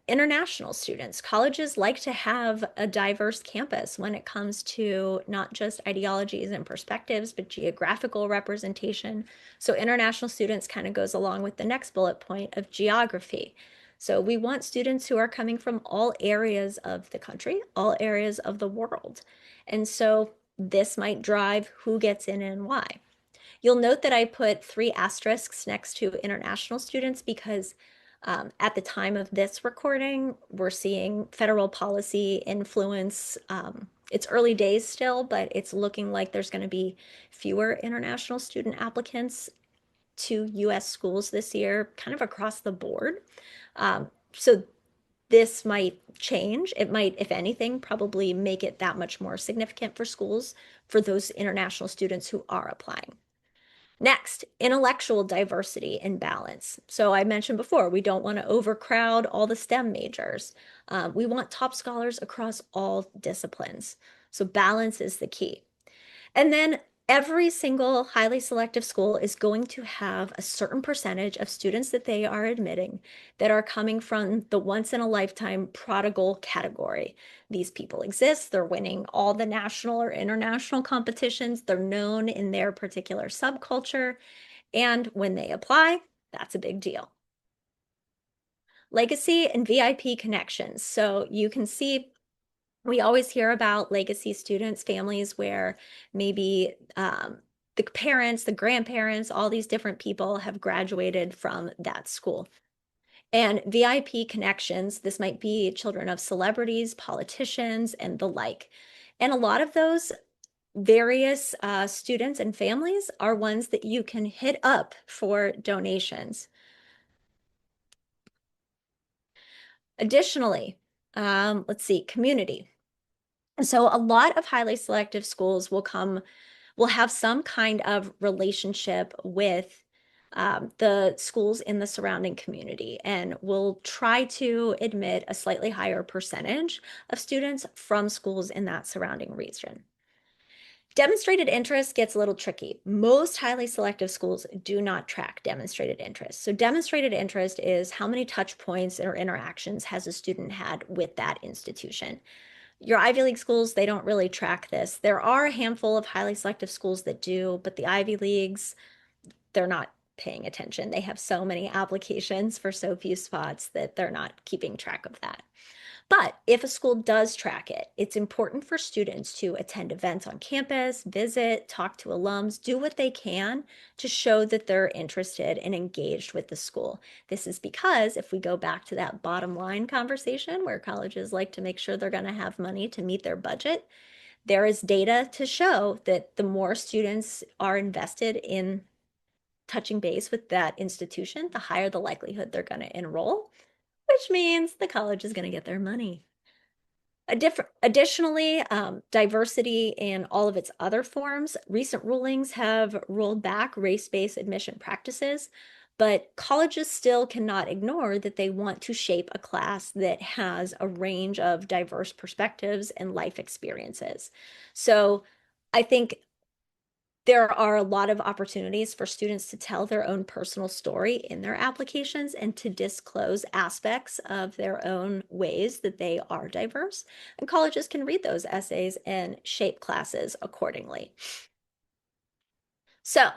Speaker 2: international students, colleges like to have a diverse campus when it comes to not just ideologies and perspectives, but geographical representation. So international students kind of goes along with the next bullet point of geography. So we want students who are coming from all areas of the country, all areas of the world. And so this might drive who gets in and why. You'll note that I put 3 asterisks next to international students because at the time of this recording, we're seeing federal policy influence. It's early days still, but it's looking like there's going to be fewer international student applicants to US schools this year, kind of across the board. So this might change. It might, if anything, probably make it that much more significant for schools for those international students who are applying. Next, intellectual diversity and balance. So I mentioned before, we don't want to overcrowd all the STEM majors. We want top scholars across all disciplines. So balance is the key. And then every single highly selective school is going to have a certain percentage of students that they are admitting that are coming from the once in a lifetime prodigal category. These people exist, they're winning all the national or international competitions, they're known in their particular subculture, and when they apply, that's a big deal. Legacy and VIP connections. So you can see we always hear about legacy students, families where maybe the parents, the grandparents, all these different people have graduated from that school. And VIP connections, this might be children of celebrities, politicians, and the like. And a lot of those various students and families are ones that you can hit up for donations. Additionally, let's see, community. So a lot of highly selective schools will have some kind of relationship with the schools in the surrounding community and will try to admit a slightly higher percentage of students from schools in that surrounding region. Demonstrated interest gets a little tricky. Most highly selective schools do not track demonstrated interest. So demonstrated interest is how many touch points or interactions has a student had with that institution. Your Ivy League schools, they don't really track this. There are a handful of highly selective schools that do, but the Ivy Leagues, they're not paying attention. They have so many applications for so few spots that they're not keeping track of that. But if a school does track it, it's important for students to attend events on campus, visit, talk to alums, do what they can to show that they're interested and engaged with the school. This is because if we go back to that bottom line conversation where colleges like to make sure they're going to have money to meet their budget, there is data to show that the more students are invested in touching base with that institution, the higher the likelihood they're going to enroll, which means the college is going to get their money. Additionally, diversity in all of its other forms. Recent rulings have rolled back race-based admission practices, but colleges still cannot ignore that they want to shape a class that has a range of diverse perspectives and life experiences. So I think there are a lot of opportunities for students to tell their own personal story in their applications and to disclose aspects of their own ways that they are diverse. And colleges can read those essays and shape classes accordingly. So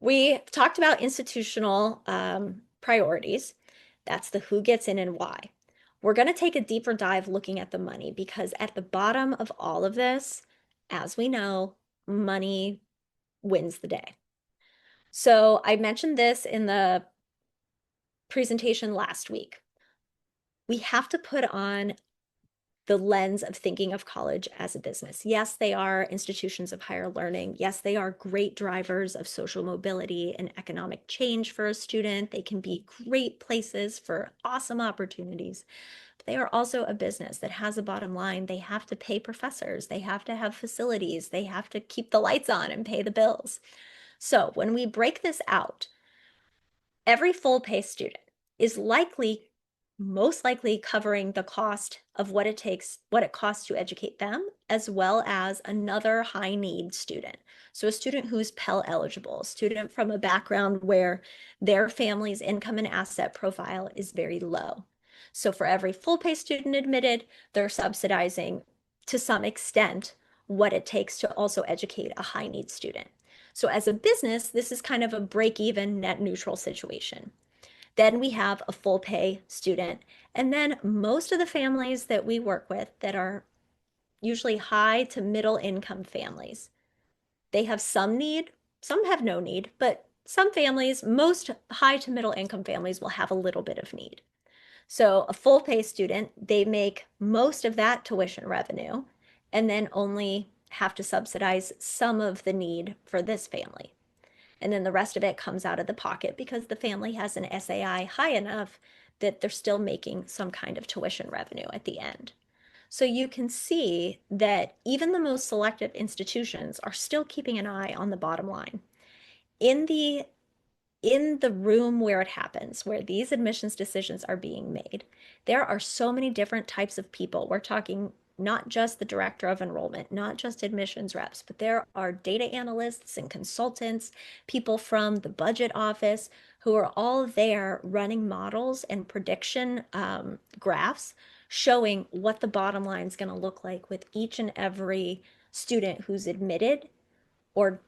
Speaker 2: we talked about institutional priorities. That's the who gets in and why. We're going to take a deeper dive looking at the money because at the bottom of all of this, as we know, money wins the day. So I mentioned this in the presentation last week. We have to put on the lens of thinking of college as a business. Yes, they are institutions of higher learning. Yes, they are great drivers of social mobility and economic change for a student. They can be great places for awesome opportunities. But they are also a business that has a bottom line. They have to pay professors. They have to have facilities. They have to keep the lights on and pay the bills. So when we break this out, every full pay student is most likely covering the cost of what it costs to educate them, as well as another high need student. So a student who's Pell eligible, a student from a background where their family's income and asset profile is very low. So for every full pay student admitted, they're subsidizing to some extent what it takes to also educate a high need student. So as a business, this is kind of a break even net neutral situation. Then we have a full pay student. And then most of the families that we work with that are usually high to middle income families, they have some need, some have no need, but some families, most high to middle income families will have a little bit of need. So a full pay student, they make most of that tuition revenue and then only have to subsidize some of the need for this family. And then the rest of it comes out of the pocket because the family has an SAI high enough that they're still making some kind of tuition revenue at the end. So you can see that even the most selective institutions are still keeping an eye on the bottom line. In the in the room where it happens, where these admissions decisions are being made, there are so many different types of people. We're talking not just the director of enrollment, not just admissions reps, but there are data analysts and consultants, people from the budget office who are all there running models and prediction graphs showing what the bottom line is going to look like with each and every student who's admitted or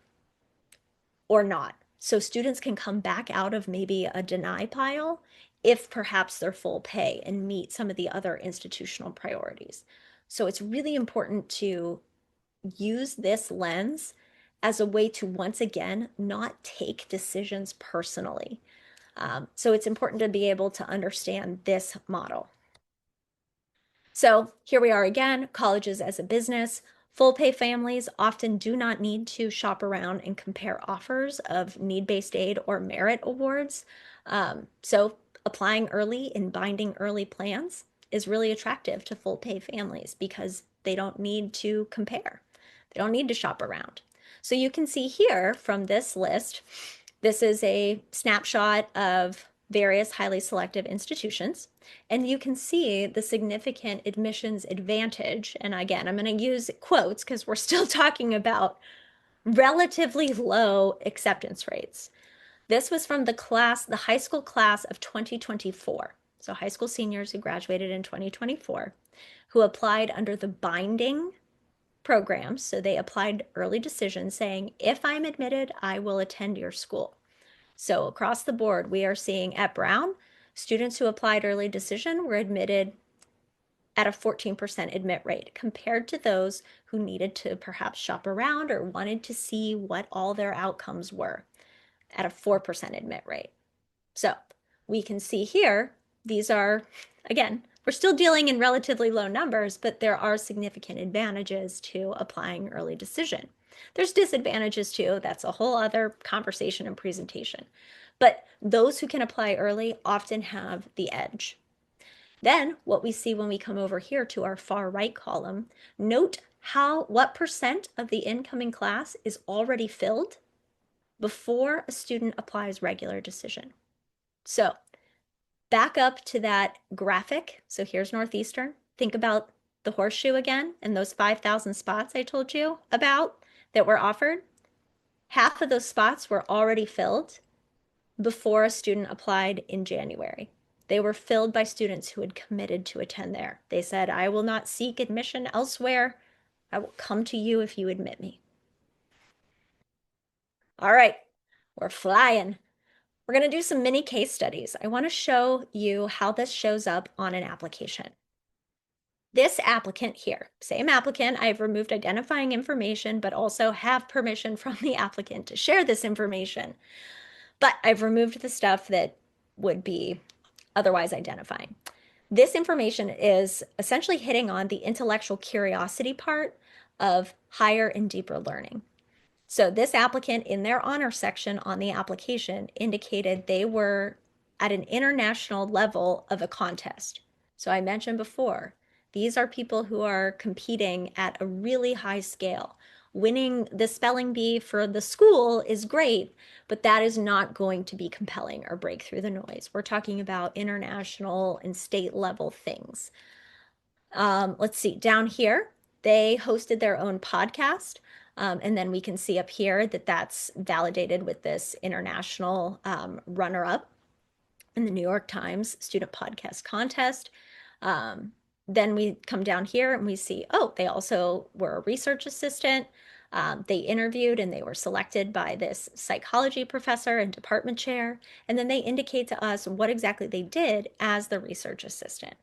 Speaker 2: or not. So students can come back out of maybe a deny pile if perhaps they're full pay and meet some of the other institutional priorities. So it's really important to use this lens as a way to once again not take decisions personally. So it's important to be able to understand this model. So here we are again, colleges as a business. Full pay families often do not need to shop around and compare offers of need-based aid or merit awards. So applying early and binding early plans is really attractive to full pay families because they don't need to compare. They don't need to shop around. So you can see here from this list, this is a snapshot of various highly selective institutions. And you can see the significant admissions advantage. And again, I'm going to use quotes because we're still talking about relatively low acceptance rates. This was from the high school class of 2024. So high school seniors who graduated in 2024 who applied under the binding programs. So they applied early decision saying, if I'm admitted, I will attend your school. So across the board, we are seeing at Brown, students who applied early decision were admitted at a 14% admit rate compared to those who needed to perhaps shop around or wanted to see what all their outcomes were at a 4% admit rate. So we can see here, these are, again, we're still dealing in relatively low numbers, but there are significant advantages to applying early decision. There's disadvantages too. That's a whole other conversation and presentation. But those who can apply early often have the edge. Then what we see when we come over here to our far right column, note what percent of the incoming class is already filled before a student applies regular decision. So back up to that graphic. So here's Northeastern. Think about the horseshoe again and those 5,000 spots I told you about that were offered. Half of those spots were already filled before a student applied in January. They were filled by students who had committed to attend there. They said, I will not seek admission elsewhere. I will come to you if you admit me. All right, we're flying. We're going to do some mini case studies. I want to show you how this shows up on an application. This applicant here, same applicant, I've removed identifying information, but also have permission from the applicant to share this information. But I've removed the stuff that would be otherwise identifying. This information is essentially hitting on the intellectual curiosity part of higher and deeper learning. So this applicant in their honor section on the application indicated they were at an international level of a contest. So I mentioned before, these are people who are competing at a really high scale. Winning the spelling bee for the school is great, but that is not going to be compelling or break through the noise. We're talking about international and state level things. Let's see, down here, they hosted their own podcast. And then we can see up here that that's validated with this international runner-up in the New York Times Student Podcast Contest. Then we come down here and we see, oh, they also were a research assistant. They interviewed and they were selected by this psychology professor and department chair. And then they indicate to us what exactly they did as the research assistant.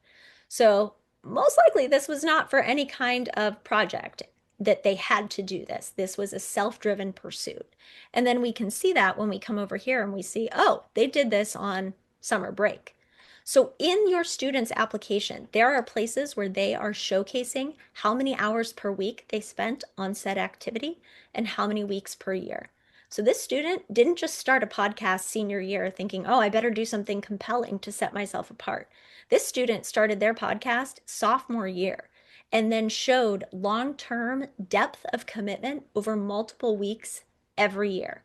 Speaker 2: So most likely this was not for any kind of project that they had to do this. This was a self-driven pursuit. And then we can see that when we come over here and we see, oh, they did this on summer break. So in your student's application, there are places where they are showcasing how many hours per week they spent on said activity and how many weeks per year. So this student didn't just start a podcast senior year thinking, oh, I better do something compelling to set myself apart. This student started their podcast sophomore year and then showed long-term depth of commitment over multiple weeks every year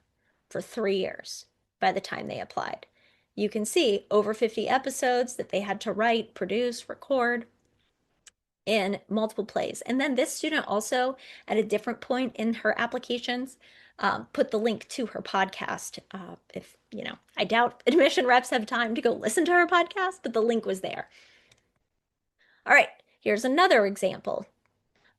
Speaker 2: for 3 years by the time they applied. You can see over 50 episodes that they had to write, produce, record in multiple plays. And then this student also, at a different point in her applications, put the link to her podcast. If, I doubt admission reps have time to go listen to her podcast, but the link was there. All right, here's another example.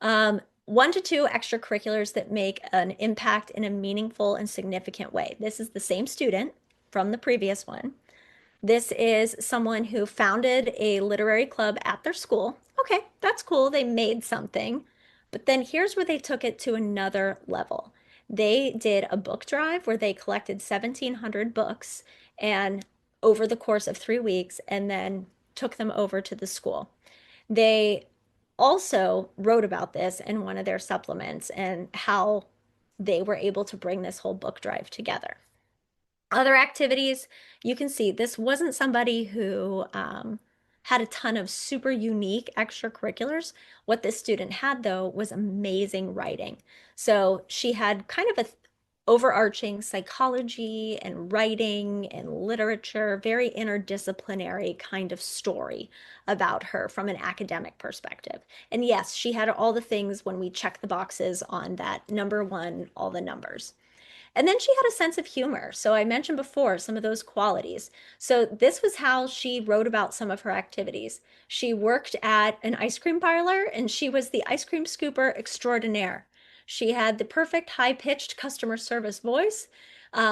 Speaker 2: 1 to 2 extracurriculars that make an impact in a meaningful and significant way. This is the same student from the previous one. This is someone who founded a literary club at their school. Okay, that's cool. They made something. But then here's where they took it to another level. They did a book drive where they collected 1,700 books and over the course of 3 weeks and then took them over to the school. They also wrote about this in one of their supplements and how they were able to bring this whole book drive together. Other activities, you can see this wasn't somebody who had a ton of super unique extracurriculars. What this student had, though, was amazing writing. So she had kind of overarching psychology and writing and literature, very interdisciplinary kind of story about her from an academic perspective. And yes, she had all the things when we check the boxes on that number one, all the numbers. And then she had a sense of humor. So I mentioned before some of those qualities. So this was how she wrote about some of her activities. She worked at an ice cream parlor and she was the ice cream scooper extraordinaire. She had the perfect high-pitched customer service voice.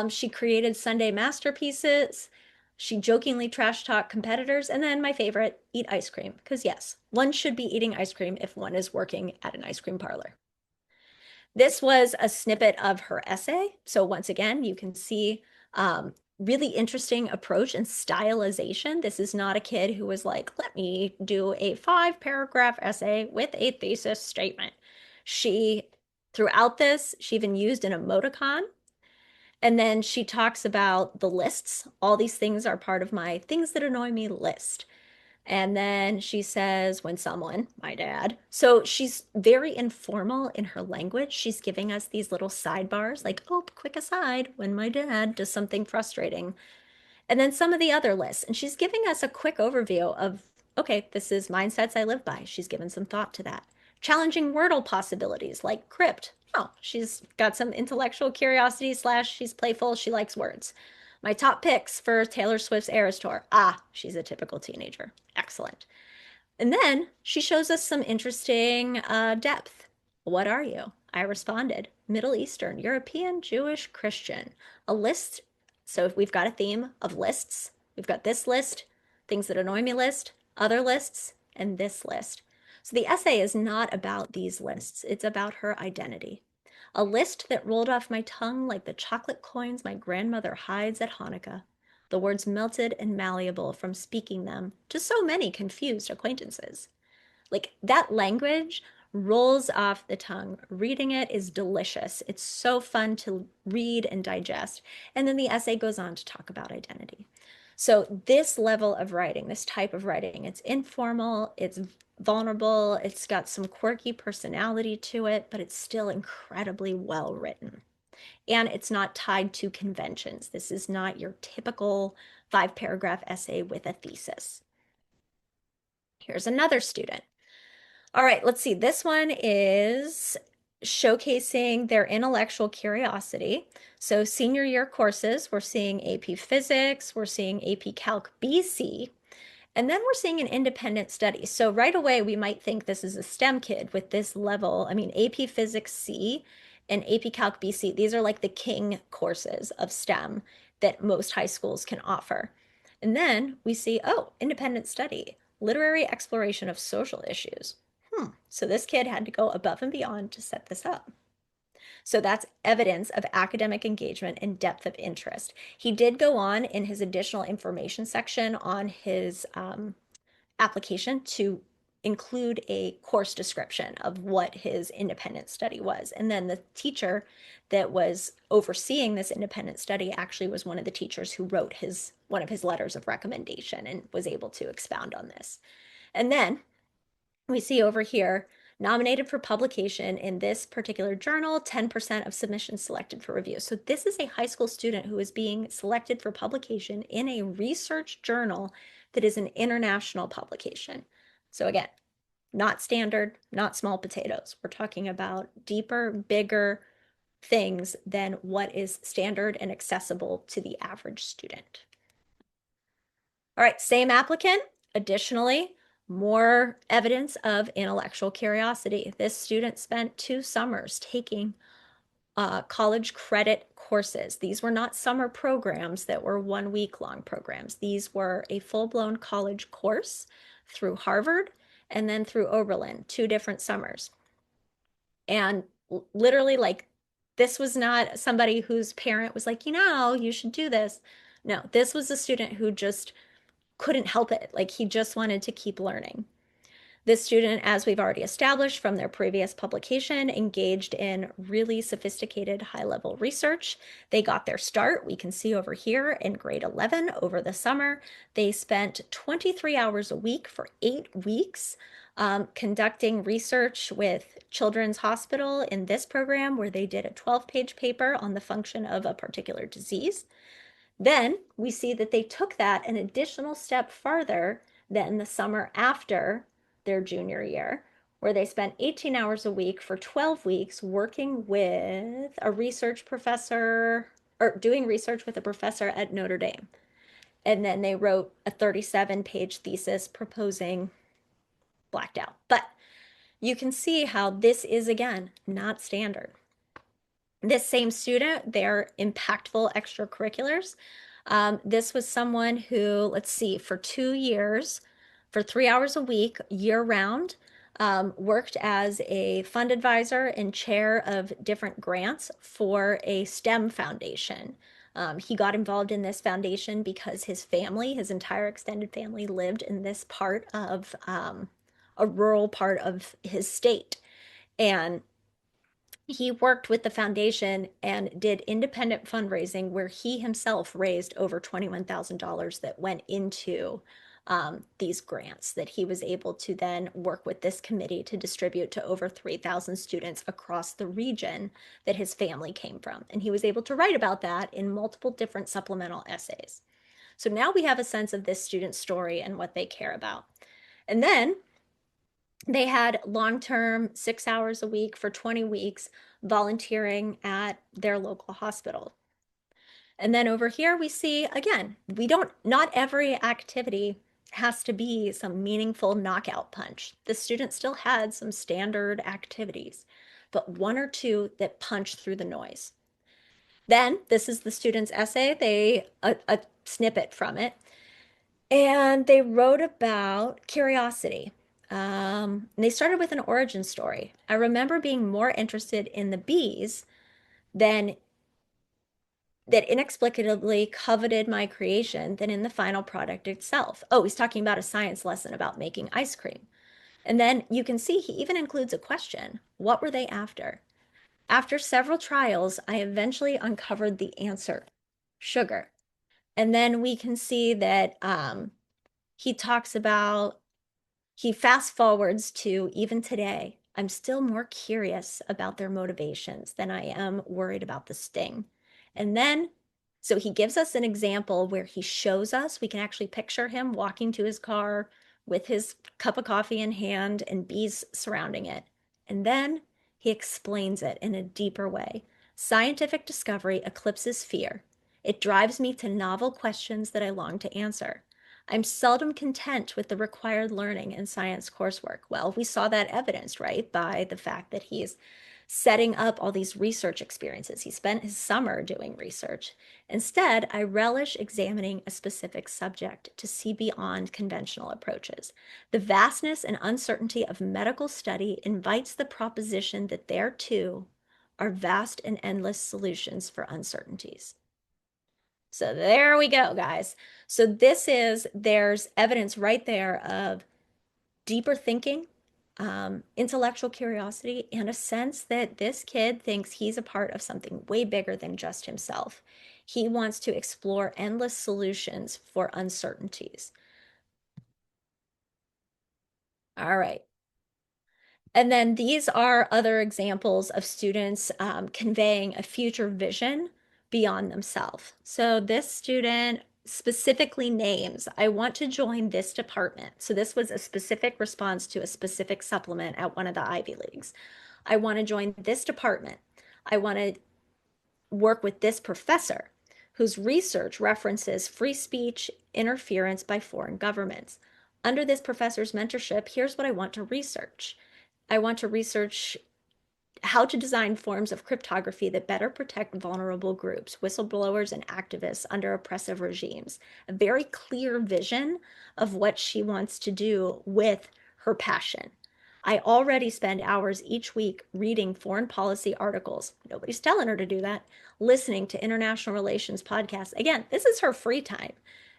Speaker 2: She created Sunday masterpieces. She jokingly trash talked competitors. And then my favorite, eat ice cream. Because yes, one should be eating ice cream if one is working at an ice cream parlor. This was a snippet of her essay. So once again, you can see really interesting approach and stylization. This is not a kid who was like, let me do a 5 paragraph essay with a thesis statement. She, throughout this, she even used an emoticon. And then she talks about the lists. All these things are part of my things that annoy me list. And then she says, when someone, my dad. So she's very informal in her language. She's giving us these little sidebars, like, oh, quick aside, when my dad does something frustrating. And then some of the other lists. And she's giving us a quick overview of, okay, this is mindsets I live by. She's given some thought to that. Challenging Wordle possibilities like crypt. Oh, she's got some intellectual curiosity slash she's playful. She likes words. My top picks for Taylor Swift's Eras Tour. Ah, she's a typical teenager. Excellent. And then she shows us some interesting depth. What are you? I responded, Middle Eastern, European, Jewish, Christian. A list. So we've got a theme of lists. We've got this list, things that annoy me list, other lists, and this list. So the essay is not about these lists, it's about her identity. A list that rolled off my tongue like the chocolate coins my grandmother hides at Hanukkah. The words melted and malleable from speaking them to so many confused acquaintances. Like that language rolls off the tongue. Reading it is delicious. It's so fun to read and digest. And then the essay goes on to talk about identity. So this level of writing, this type of writing, it's informal, it's vulnerable, it's got some quirky personality to it, but it's still incredibly well written. And it's not tied to conventions. This is not your typical 5 paragraph essay with a thesis. Here's another student. All right, let's see. This one is showcasing their intellectual curiosity. So senior year courses, we're seeing AP Physics, we're seeing AP Calc BC, and then we're seeing an independent study. So right away, we might think this is a STEM kid with this level. I mean, AP Physics C and AP Calc BC, these are like the king courses of STEM that most high schools can offer. And then we see, oh, independent study, literary exploration of social issues. So this kid had to go above and beyond to set this up. So that's evidence of academic engagement and depth of interest. He did go on in his additional information section on his application to include a course description of what his independent study was. And then the teacher that was overseeing this independent study actually was one of the teachers who wrote one of his letters of recommendation and was able to expound on this. And then we see over here, nominated for publication in this particular journal, 10% of submissions selected for review. So this is a high school student who is being selected for publication in a research journal that is an international publication. So again, not standard, not small potatoes. We're talking about deeper, bigger things than what is standard and accessible to the average student. All right, same applicant. Additionally, more evidence of intellectual curiosity. This student spent 2 summers taking college credit courses. These were not summer programs that were 1 week long programs. These were a full-blown college course through Harvard and then through Oberlin, 2 different summers. And literally, like, this was not somebody whose parent was like, you should do this. No, this was a student who just couldn't help it. Like he just wanted to keep learning. This student, as we've already established from their previous publication, engaged in really sophisticated high-level research. They got their start, we can see over here in grade 11 over the summer. They spent 23 hours a week for 8 weeks conducting research with Children's Hospital in this program where they did a 12-page paper on the function of a particular disease. Then we see that they took that an additional step farther than the summer after their junior year, where they spent 18 hours a week for 12 weeks working with a research professor or doing research with a professor at Notre Dame. And then they wrote a 37-page thesis proposing blacked out. But you can see how this is, again, not standard. This same student, their impactful extracurriculars. This was someone who, let's see, for 2 years, for 3 hours a week, year round, worked as a fund advisor and chair of different grants for a STEM foundation. He got involved in this foundation because his family, his entire extended family, lived in this part of a rural part of his state. And he worked with the foundation and did independent fundraising where he himself raised over $21,000 that went into these grants that he was able to then work with this committee to distribute to over 3,000 students across the region that his family came from. And he was able to write about that in multiple different supplemental essays. So now we have a sense of this student's story and what they care about. And then they had long-term 6 hours a week for 20 weeks volunteering at their local hospital. And then over here we see, again, not every activity has to be some meaningful knockout punch. The student still had some standard activities, but one or two that punch through the noise. Then this is the student's essay, a snippet from it. And they wrote about curiosity. They started with an origin story. I remember being more interested in the bees than that inexplicably coveted my creation than in the final product itself. Oh, he's talking about a science lesson about making ice cream. And then you can see he even includes a question. What were they after? After several trials, I eventually uncovered the answer, sugar. And then we can see that he talks about he fast forwards to even today. I'm still more curious about their motivations than I am worried about the sting. And then, so he gives us an example where he shows us, we can actually picture him walking to his car with his cup of coffee in hand and bees surrounding it. And then he explains it in a deeper way. Scientific discovery eclipses fear. It drives me to novel questions that I long to answer. I'm seldom content with the required learning in science coursework. Well, we saw that evidenced, right, by the fact that he's setting up all these research experiences. He spent his summer doing research. Instead, I relish examining a specific subject to see beyond conventional approaches. The vastness and uncertainty of medical study invites the proposition that there, too, are vast and endless solutions for uncertainties. So there we go, guys. So there's evidence right there of deeper thinking, intellectual curiosity, and a sense that this kid thinks he's a part of something way bigger than just himself. He wants to explore endless solutions for uncertainties. All right. And then these are other examples of students conveying a future vision beyond themselves. So this student specifically names, I want to join this department. So this was a specific response to a specific supplement at one of the Ivy Leagues. I want to join this department. I want to work with this professor whose research references free speech interference by foreign governments. Under this professor's mentorship, here's what I want to research. I want to research how to design forms of cryptography that better protect vulnerable groups, whistleblowers, and activists under oppressive regimes. A very clear vision of what she wants to do with her passion. I already spend hours each week reading foreign policy articles. Nobody's telling her to do that. Listening to international relations podcasts. Again, this is her free time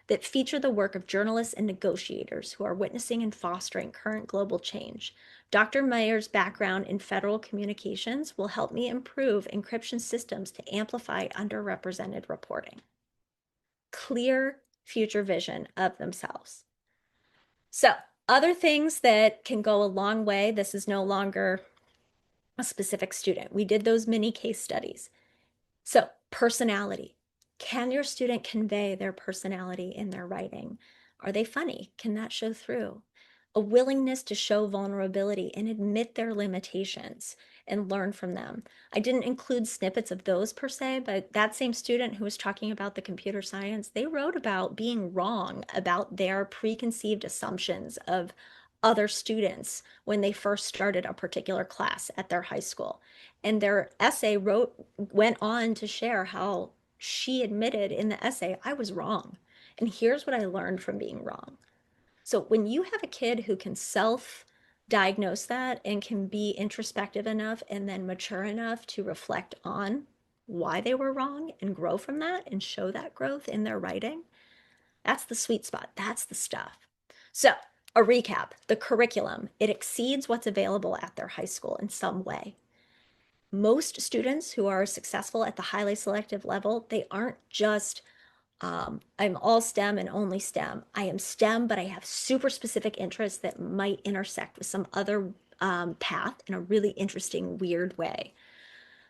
Speaker 2: that feature the work of journalists and negotiators who are witnessing and fostering current global change. Dr. Mayer's background in federal communications will help me improve encryption systems to amplify underrepresented reporting. Clear future vision of themselves. So, other things that can go a long way, this is no longer a specific student. We did those mini case studies. So, personality. Can your student convey their personality in their writing? Are they funny? Can that show through? A willingness to show vulnerability and admit their limitations and learn from them. I didn't include snippets of those per se, but that same student who was talking about the computer science, they wrote about being wrong about their preconceived assumptions of other students when they first started a particular class at their high school. And their essay went on to share how she admitted in the essay, I was wrong. And here's what I learned from being wrong. So when you have a kid who can self diagnose that and can be introspective enough and then mature enough to reflect on why they were wrong and grow from that and show that growth in their writing, that's the sweet spot. That's the stuff. So, a recap, the curriculum, it exceeds what's available at their high school in some way. Most students who are successful at the highly selective level, they aren't just I'm all STEM and only STEM. I am STEM, but I have super specific interests that might intersect with some other path in a really interesting, weird way.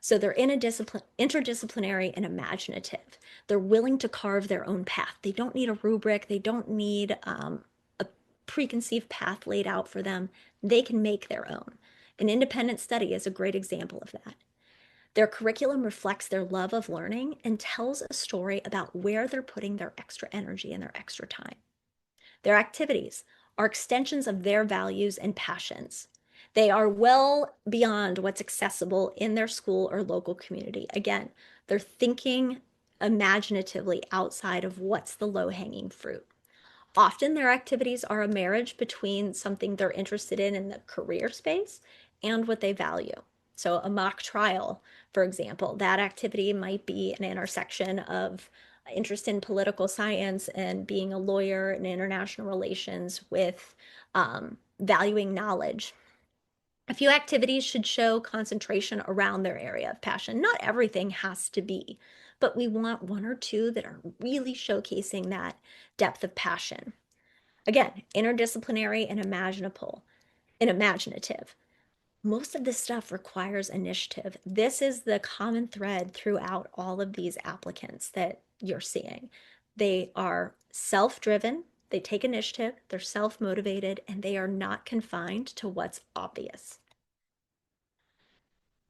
Speaker 2: So they're in a interdisciplinary and imaginative. They're willing to carve their own path. They don't need a rubric. They don't need a preconceived path laid out for them. They can make their own. An independent study is a great example of that. Their curriculum reflects their love of learning and tells a story about where they're putting their extra energy and their extra time. Their activities are extensions of their values and passions. They are well beyond what's accessible in their school or local community. Again, they're thinking imaginatively outside of what's the low hanging fruit. Often their activities are a marriage between something they're interested in the career space and what they value. So, a mock trial, for example, that activity might be an intersection of interest in political science and being a lawyer and international relations with valuing knowledge. A few activities should show concentration around their area of passion. Not everything has to be, but we want one or two that are really showcasing that depth of passion. Again, interdisciplinary and imaginable and imaginative. Most of this stuff requires initiative. This is the common thread throughout all of these applicants that you're seeing. They are self-driven, they take initiative, they're self-motivated, and they are not confined to what's obvious.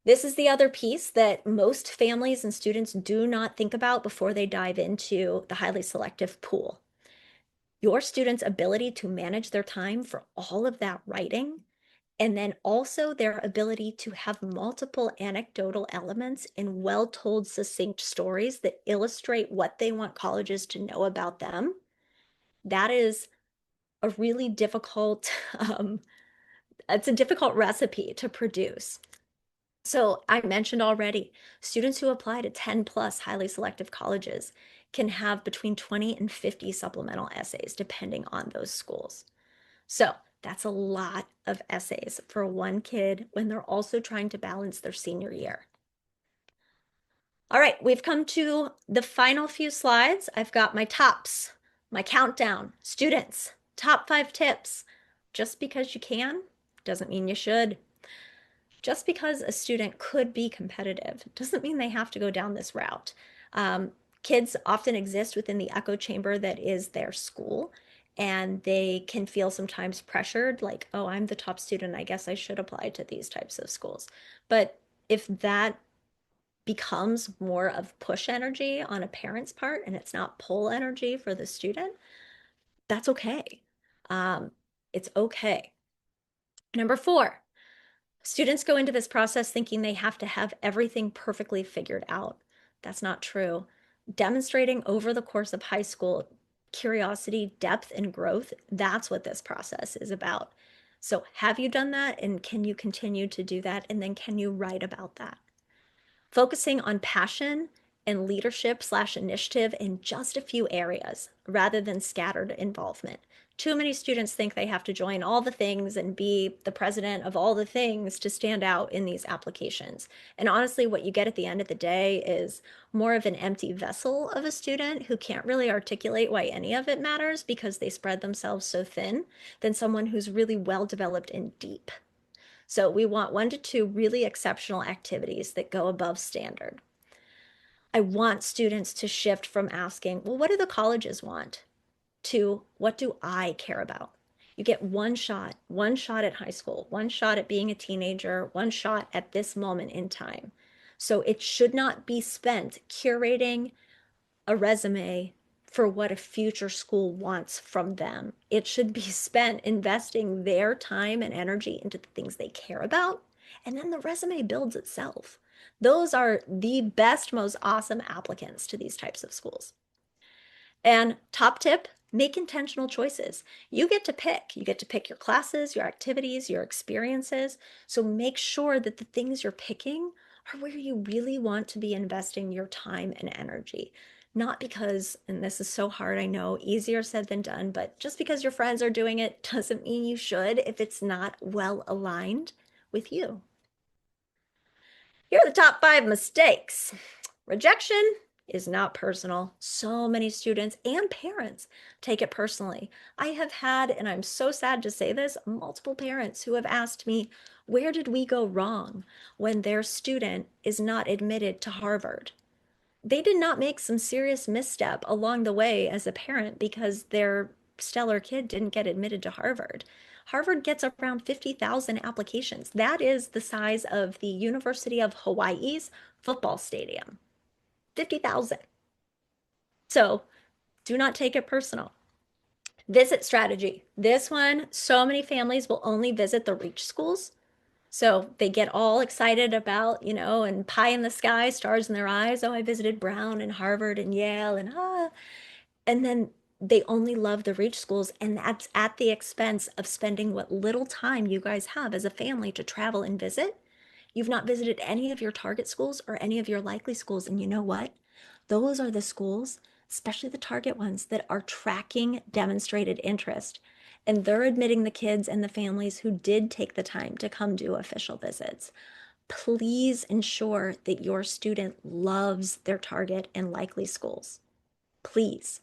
Speaker 2: This is the other piece that most families and students do not think about before they dive into the highly selective pool. Your students' ability to manage their time for all of that writing, and then also their ability to have multiple anecdotal elements in well-told, succinct stories that illustrate what they want colleges to know about them. That is a really difficult, it's a difficult recipe to produce. So I mentioned already, students who apply to 10 plus highly selective colleges can have between 20 and 50 supplemental essays, depending on those schools. So that's a lot of essays for one kid when they're also trying to balance their senior year. All right, we've come to the final few slides. I've got my tops, my countdown. Students, top 5 tips. Just because you can doesn't mean you should. Just because a student could be competitive doesn't mean they have to go down this route. Um, Kids often exist within the echo chamber that is their school, and they can feel sometimes pressured, like, oh, I'm the top student, I guess I should apply to these types of schools. But if that becomes more of push energy on a parent's part and it's not pull energy for the student, that's okay. Um, it's okay. Number 4, students go into this process thinking they have to have everything perfectly figured out. That's not true. Demonstrating over the course of high school curiosity, depth, and growth, that's what this process is about. So, have you done that? And can you continue to do that? And then, can you write about that? Focusing on passion and leadership/initiative in just a few areas rather than scattered involvement. Too many students think they have to join all the things and be the president of all the things to stand out in these applications. And honestly, what you get at the end of the day is more of an empty vessel of a student who can't really articulate why any of it matters because they spread themselves so thin than someone who's really well developed and deep. So we want 1 to 2 really exceptional activities that go above standard. I want students to shift from asking, well, what do the colleges want? To what do I care about? You get one shot at high school, one shot at being a teenager, one shot at this moment in time. So it should not be spent curating a resume for what a future school wants from them. It should be spent investing their time and energy into the things they care about, and then the resume builds itself. Those are the best, most awesome applicants to these types of schools. And top tip, make intentional choices. You get to pick. You get to pick your classes, your activities, your experiences. So make sure that the things you're picking are where you really want to be investing your time and energy. Not because, and this is so hard, I know, easier said than done, but just because your friends are doing it doesn't mean you should if it's not well aligned with you. Here are the top 5 mistakes. Rejection is not personal. So many students and parents take it personally. I have had, and I'm so sad to say this, multiple parents who have asked me, where did we go wrong when their student is not admitted to Harvard? They did not make some serious misstep along the way as a parent because their stellar kid didn't get admitted to Harvard. Harvard gets around 50,000 applications. That is the size of the University of Hawaii's football stadium. 50,000. So do not take it personal. Visit strategy. This one, so many families will only visit the reach schools. So they get all excited about, and pie in the sky, stars in their eyes. Oh, I visited Brown and Harvard and Yale and then they only love the reach schools. And that's at the expense of spending what little time you guys have as a family to travel and visit. You've not visited any of your target schools or any of your likely schools. And you know what? Those are the schools, especially the target ones, that are tracking demonstrated interest. And they're admitting the kids and the families who did take the time to come do official visits. Please ensure that your student loves their target and likely schools. Please.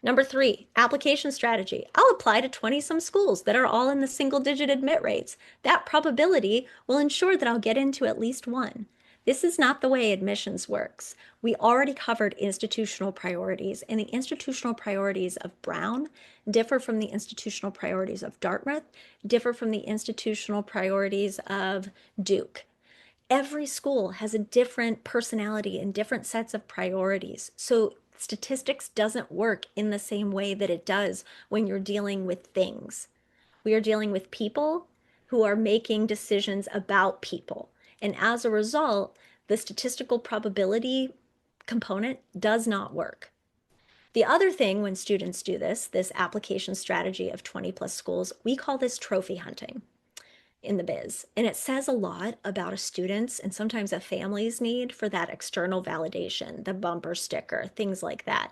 Speaker 2: Number 3, application strategy. I'll apply to 20 some schools that are all in the single digit admit rates. That probability will ensure that I'll get into at least one. This is not the way admissions works. We already covered institutional priorities, and the institutional priorities of Brown differ from the institutional priorities of Dartmouth, differ from the institutional priorities of Duke. Every school has a different personality and different sets of priorities. So statistics doesn't work in the same way that it does when you're dealing with things. We are dealing with people who are making decisions about people. And as a result, the statistical probability component does not work. The other thing when students do this application strategy of 20 plus schools, we call this trophy hunting in the biz. And it says a lot about a student's and sometimes a family's need for that external validation, the bumper sticker, things like that.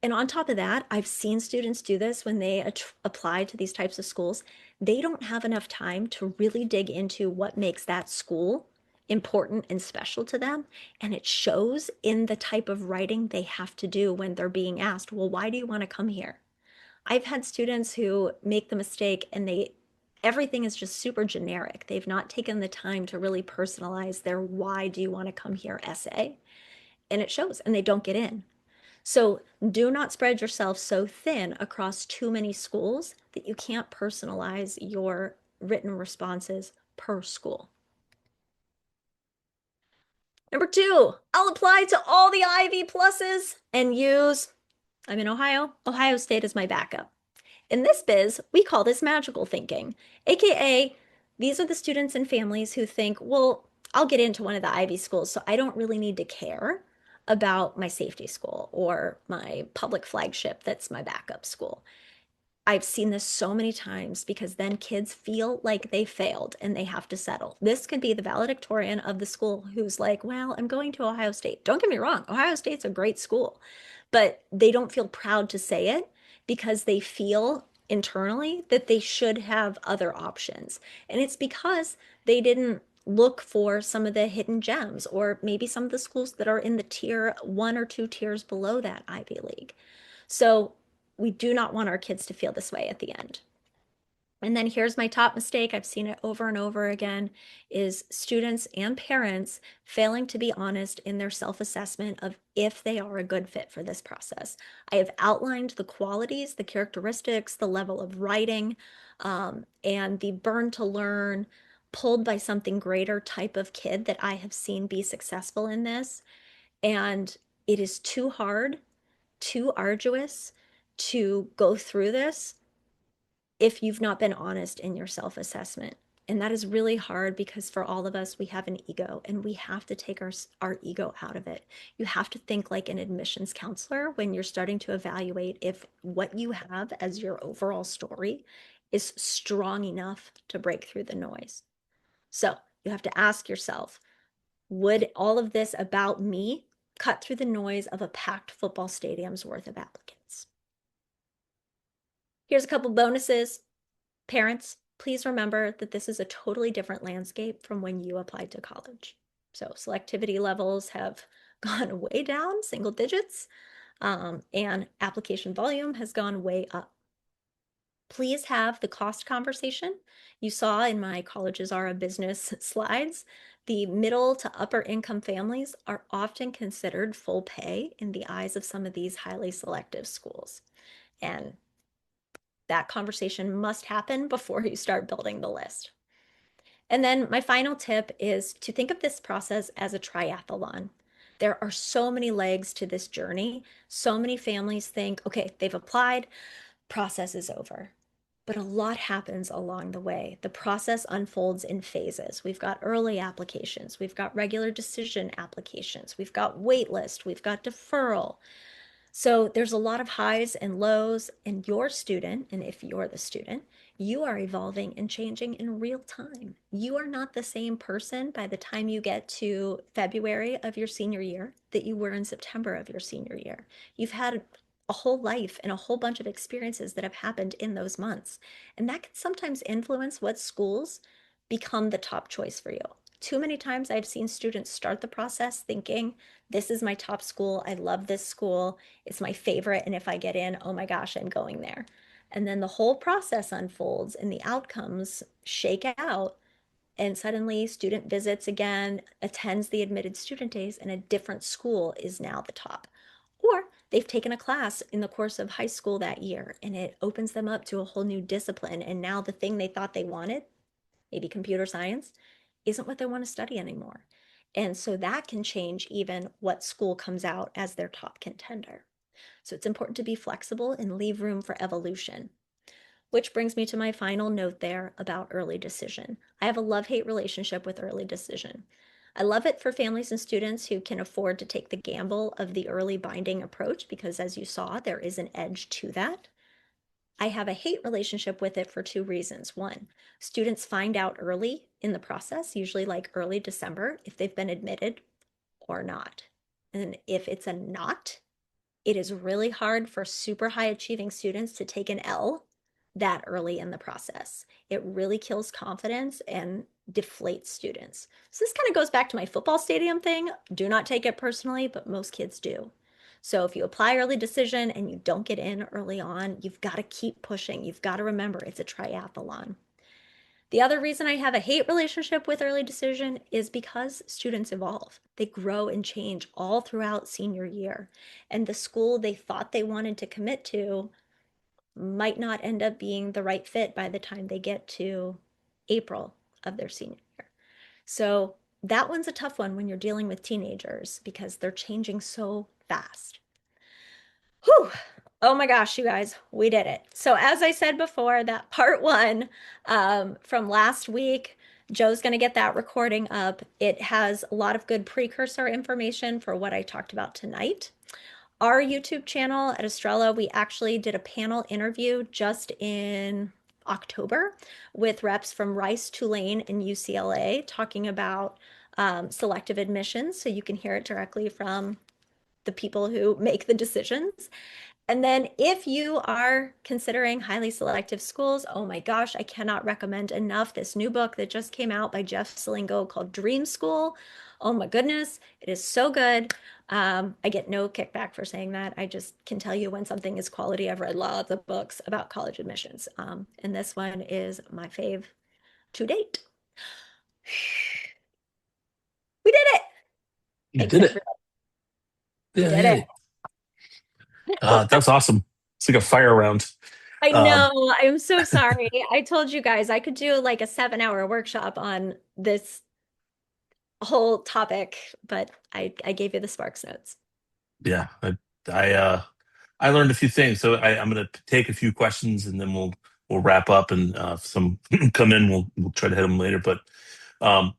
Speaker 2: And on top of that, I've seen students do this when they apply to these types of schools. They don't have enough time to really dig into what makes that school important and special to them. And it shows in the type of writing they have to do when they're being asked, well, why do you want to come here? I've had students who make the mistake and everything is just super generic. They've not taken the time to really personalize their why do you want to come here essay, and it shows, and they don't get in. So do not spread yourself so thin across too many schools that you can't personalize your written responses per school. Number 2, I'll apply to all the Ivy pluses and use, I'm in Ohio, Ohio State is my backup. In this biz, we call this magical thinking, AKA, these are the students and families who think, well, I'll get into one of the Ivy schools, so I don't really need to care about my safety school or my public flagship that's my backup school. I've seen this so many times because then kids feel like they failed and they have to settle. This could be the valedictorian of the school who's like, well, I'm going to Ohio State. Don't get me wrong, Ohio State's a great school, but they don't feel proud to say it because they feel internally that they should have other options. And it's because they didn't look for some of the hidden gems or maybe some of the schools that are in the tier 1 or 2 tiers below that Ivy League. So we do not want our kids to feel this way at the end. And then here's my top mistake. I've seen it over and over again is students and parents failing to be honest in their self-assessment of if they are a good fit for this process. I have outlined the qualities, the characteristics, the level of writing, and the burn to learn, pulled by something greater type of kid that I have seen be successful in this. And it is too hard, too arduous to go through this if you've not been honest in your self-assessment. And that is really hard because for all of us, we have an ego and we have to take our ego out of it. You have to think like an admissions counselor when you're starting to evaluate if what you have as your overall story is strong enough to break through the noise. So you have to ask yourself, would all of this about me cut through the noise of a packed football stadium's worth of applicants? Here's a couple bonuses. Parents, please remember that this is a totally different landscape from when you applied to college. So selectivity levels have gone way down, single digits, and application volume has gone way up. Please have the cost conversation. You saw in my colleges are a business slides, the middle to upper income families are often considered full pay in the eyes of some of these highly selective schools. And that conversation must happen before you start building the list. And then my final tip is to think of this process as a triathlon. There are so many legs to this journey. So many families think, okay, they've applied, process is over. But a lot happens along the way. The process unfolds in phases. We've got early applications, we've got regular decision applications, we've got waitlist, we've got deferral. So there's a lot of highs and lows, and your student, and if you're the student, you are evolving and changing in real time. You are not the same person by the time you get to February of your senior year that you were in September of your senior year. You've had a whole life and a whole bunch of experiences that have happened in those months. And that can sometimes influence what schools become the top choice for you. Too many times I've seen students start the process thinking, this is my top school. I love this school. It's my favorite. And if I get in, oh my gosh, I'm going there. And then the whole process unfolds and the outcomes shake out. And suddenly, student visits again, attends the admitted student days, and a different school is now the top. Or they've taken a class in the course of high school that year, and it opens them up to a whole new discipline. And now the thing they thought they wanted, maybe computer science, isn't what they want to study anymore. And so that can change even what school comes out as their top contender. So it's important to be flexible and leave room for evolution. Which brings me to my final note there about early decision. I have a love-hate relationship with early decision. I love it for families and students who can afford to take the gamble of the early binding approach because, as you saw, there is an edge to that. I have a hate relationship with it for two reasons. One, students find out early in the process, usually like early December, if they've been admitted or not. And if it's a not, it is really hard for super high achieving students to take an L that early in the process. It really kills confidence and deflates students. So this kind of goes back to my football stadium thing. Do not take it personally, but most kids do. So if you apply early decision and you don't get in early on, you've got to keep pushing. You've got to remember it's a triathlon. The other reason I have a hate relationship with early decision is because students evolve. They grow and change all throughout senior year. And the school they thought they wanted to commit to might not end up being the right fit by the time they get to April of their senior year. So that one's a tough one when you're dealing with teenagers because they're changing so fast. Whew. Oh my gosh, you guys, we did it. So as I said before, that part one from last week, Joe's going to get that recording up. It has a lot of good precursor information for what I talked about tonight. Our YouTube channel at Estrela, we actually did a panel interview just in October with reps from Rice, Tulane, and UCLA talking about selective admissions. So you can hear it directly from the people who make the decisions. And then if you are considering highly selective schools, oh my gosh, I cannot recommend enough this new book that just came out by Jeff Selingo called Dream School. Oh my goodness, it is so good. I get no kickback for saying that. I just can tell you when something is quality. I've read lots of books about college admissions, and this one is my fave to date. We did it.
Speaker 3: You
Speaker 2: Thanks,
Speaker 3: did it.
Speaker 2: everybody. We
Speaker 3: Yeah,
Speaker 2: did it.
Speaker 3: yeah. That's awesome. It's like a fire round.
Speaker 2: I
Speaker 3: Um,
Speaker 2: know. I'm so sorry. I told you guys I could do like a 7 hour workshop on this whole topic, but I gave you the Sparks notes.
Speaker 3: yeah, I, uh, I learned a few things. So I'm going to take a few questions and then we'll wrap up. And if some come in, we'll try to hit them later. But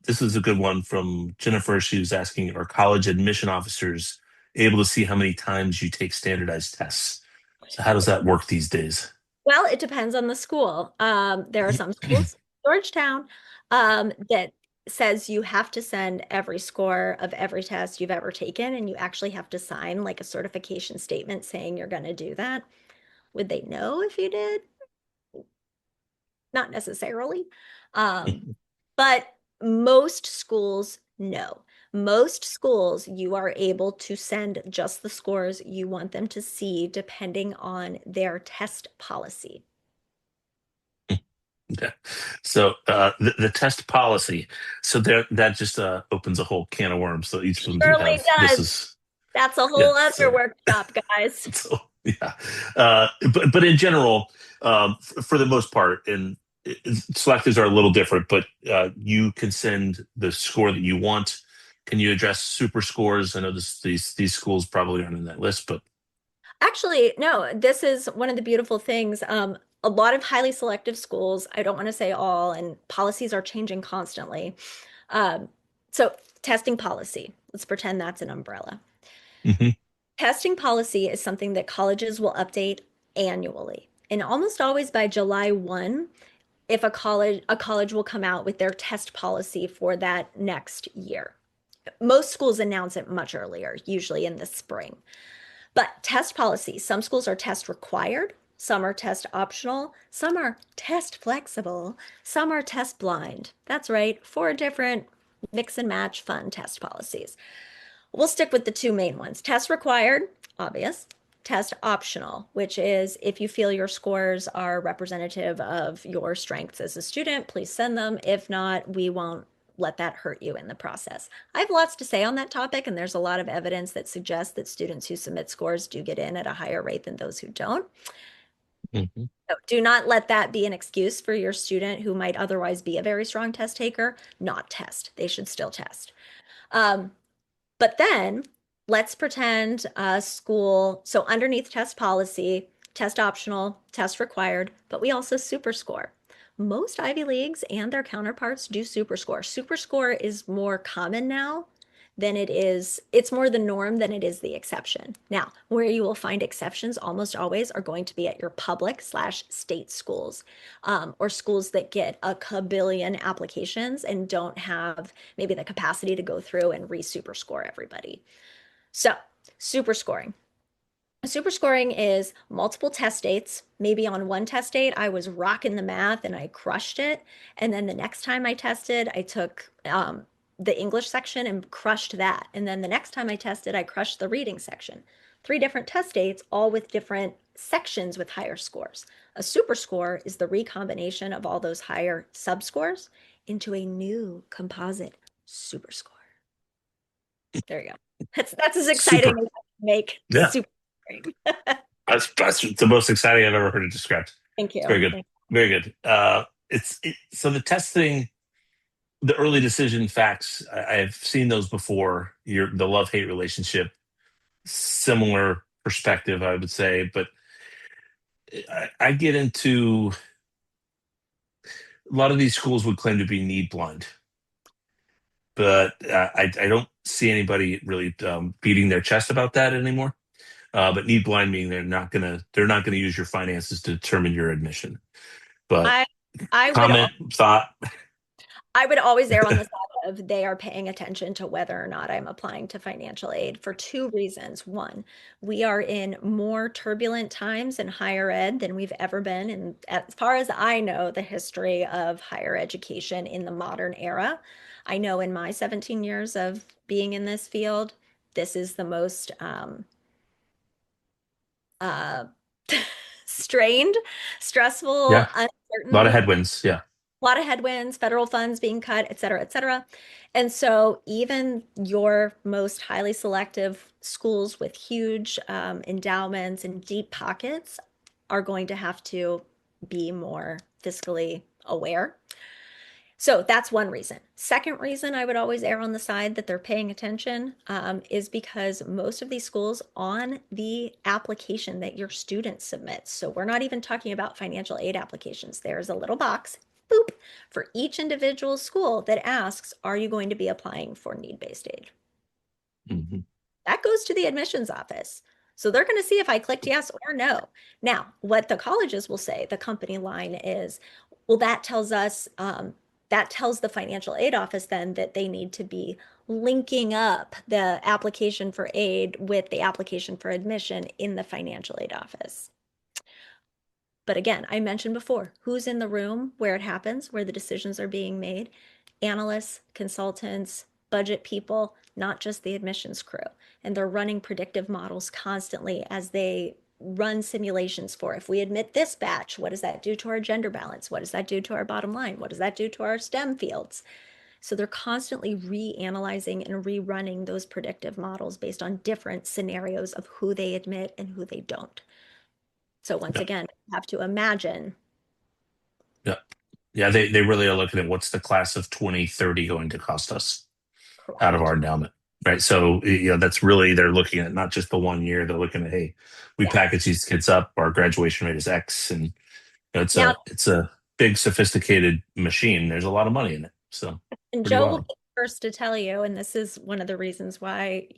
Speaker 3: this is a good one from Jennifer. She was asking, are college admission officers able to see how many times you take standardized tests? So how does that work these days?
Speaker 2: Well, it depends on the school. There are some schools, Georgetown, that says you have to send every score of every test you've ever taken, and you actually have to sign like a certification statement saying you're going to do that. Would they know if you did? Not necessarily. Um, but most schools know. Most schools, you are able to send just the scores you want them to see depending on their test policy.
Speaker 3: Okay. So the test policy, so there that just opens a whole can of worms. So each of them do
Speaker 2: Surely
Speaker 3: have this
Speaker 2: does.
Speaker 3: is
Speaker 2: That's a
Speaker 3: yeah.
Speaker 2: whole other workshop, guys.
Speaker 3: So yeah. But in general, for the most part, and selectives are a little different, but you can send the score that you want. Can you address super scores? I know these schools probably aren't in that list, but
Speaker 2: Actually, no, this is one of the beautiful things. A lot of highly selective schools, I don't want to say all, and policies are changing constantly. Um, so, testing policy, let's pretend that's an umbrella.
Speaker 3: Mhm.
Speaker 2: Testing policy is something that colleges will update annually. And almost always by July 1, if a college will come out with their test policy for that next year. Most schools announce it much earlier, usually in the spring. But test policy, some schools are test required, some are test optional, some are test flexible, some are test blind. That's right, four different mix and match fun test policies. We'll stick with the two main ones. Test required, obvious. Test optional, which is if you feel your scores are representative of your strengths as a student, please send them. If not, we won't let that hurt you in the process. I have lots to say on that topic, and there's a lot of evidence that suggests that students who submit scores do get in at a higher rate than those who don't.
Speaker 3: Mhm.
Speaker 2: So do not let that be an excuse for your student who might otherwise be a very strong test taker, not test. They should still test. Um, but then let's pretend school, so underneath test policy, test optional, test required, but we also super score. Most Ivy Leagues and their counterparts do super score. Super score is more common now than it is, it's more the norm than it is the exception. Now, where you will find exceptions almost always are going to be at your public/state schools, or schools that get a kabillion applications and don't have maybe the capacity to go through and re-super score everybody. So, super scoring. Super scoring is multiple test dates. Maybe on one test date, I was rocking the math and I crushed it. And then the next time I tested, I took the English section and crushed that. And then the next time I tested, I crushed the reading section. Three different test dates, all with different sections with higher scores. A super score is the recombination of all those higher subscores into a new composite super score. There you go. That's as exciting
Speaker 3: Super.
Speaker 2: as I can make
Speaker 3: Yeah.
Speaker 2: super scoring.
Speaker 3: That's the most exciting I've ever heard it described.
Speaker 2: Thank
Speaker 3: It's
Speaker 2: you.
Speaker 3: very good. Very good. So the testing, the early decision facts, I've seen those before. The love-hate relationship, similar perspective, I would say. But I get into a lot of these schools would claim to be need blind, but I don't see anybody really beating their chest about that anymore. But need blind meaning they're not gonna use your finances to determine your admission. But
Speaker 2: I I would
Speaker 3: comment, thought.
Speaker 2: I would always err on the side of they are paying attention to whether or not I'm applying to financial aid for two reasons. One, we are in more turbulent times in higher ed than we've ever been. And as far as I know, the history of higher education in the modern era, I know in my 17 years of being in this field, this is the most uh, strained, stressful,
Speaker 3: Yeah, a lot of
Speaker 2: uncertain,
Speaker 3: headwinds. Yeah.
Speaker 2: a lot of headwinds, federal funds being cut, et cetera, et cetera. And so even your most highly selective schools with huge endowments and deep pockets are going to have to be more fiscally aware. So that's one reason. Second reason I would always err on the side that they're paying attention is because most of these schools on the application that your student submits, so we're not even talking about financial aid applications. There's a little box, boop, for each individual school that asks, are you going to be applying for need-based aid?
Speaker 3: Hmm.
Speaker 2: That goes to the admissions office. So they're going to see if I clicked yes or no. Now, what the colleges will say, the company line is, well, that tells us, that tells the financial aid office then that they need to be linking up the application for aid with the application for admission in the financial aid office. But again, I mentioned before, who's in the room where it happens, where the decisions are being made? Analysts, consultants, budget people, not just the admissions crew. And they're running predictive models constantly as they run simulations for if we admit this batch, what does that do to our gender balance? What does that do to our bottom line? What does that do to our STEM fields? So they're constantly reanalyzing and rerunning those predictive models based on different scenarios of who they admit and who they don't. So once
Speaker 3: Yeah.
Speaker 2: again, you have to imagine.
Speaker 3: Yeah. Yeah. They really are looking at what's the class of 2030 going to cost us out of
Speaker 2: Correct.
Speaker 3: our endowment. Right. So, that's really, they're looking at not just the 1 year, they're looking at, hey, we
Speaker 2: Yeah.
Speaker 3: package these kids up, our graduation rate is X. And
Speaker 2: Now,
Speaker 3: it's a big, sophisticated machine. There's a lot of money in it. So
Speaker 2: and
Speaker 3: pretty
Speaker 2: Joe will be
Speaker 3: wild.
Speaker 2: the first to tell you, and this is one of the reasons why,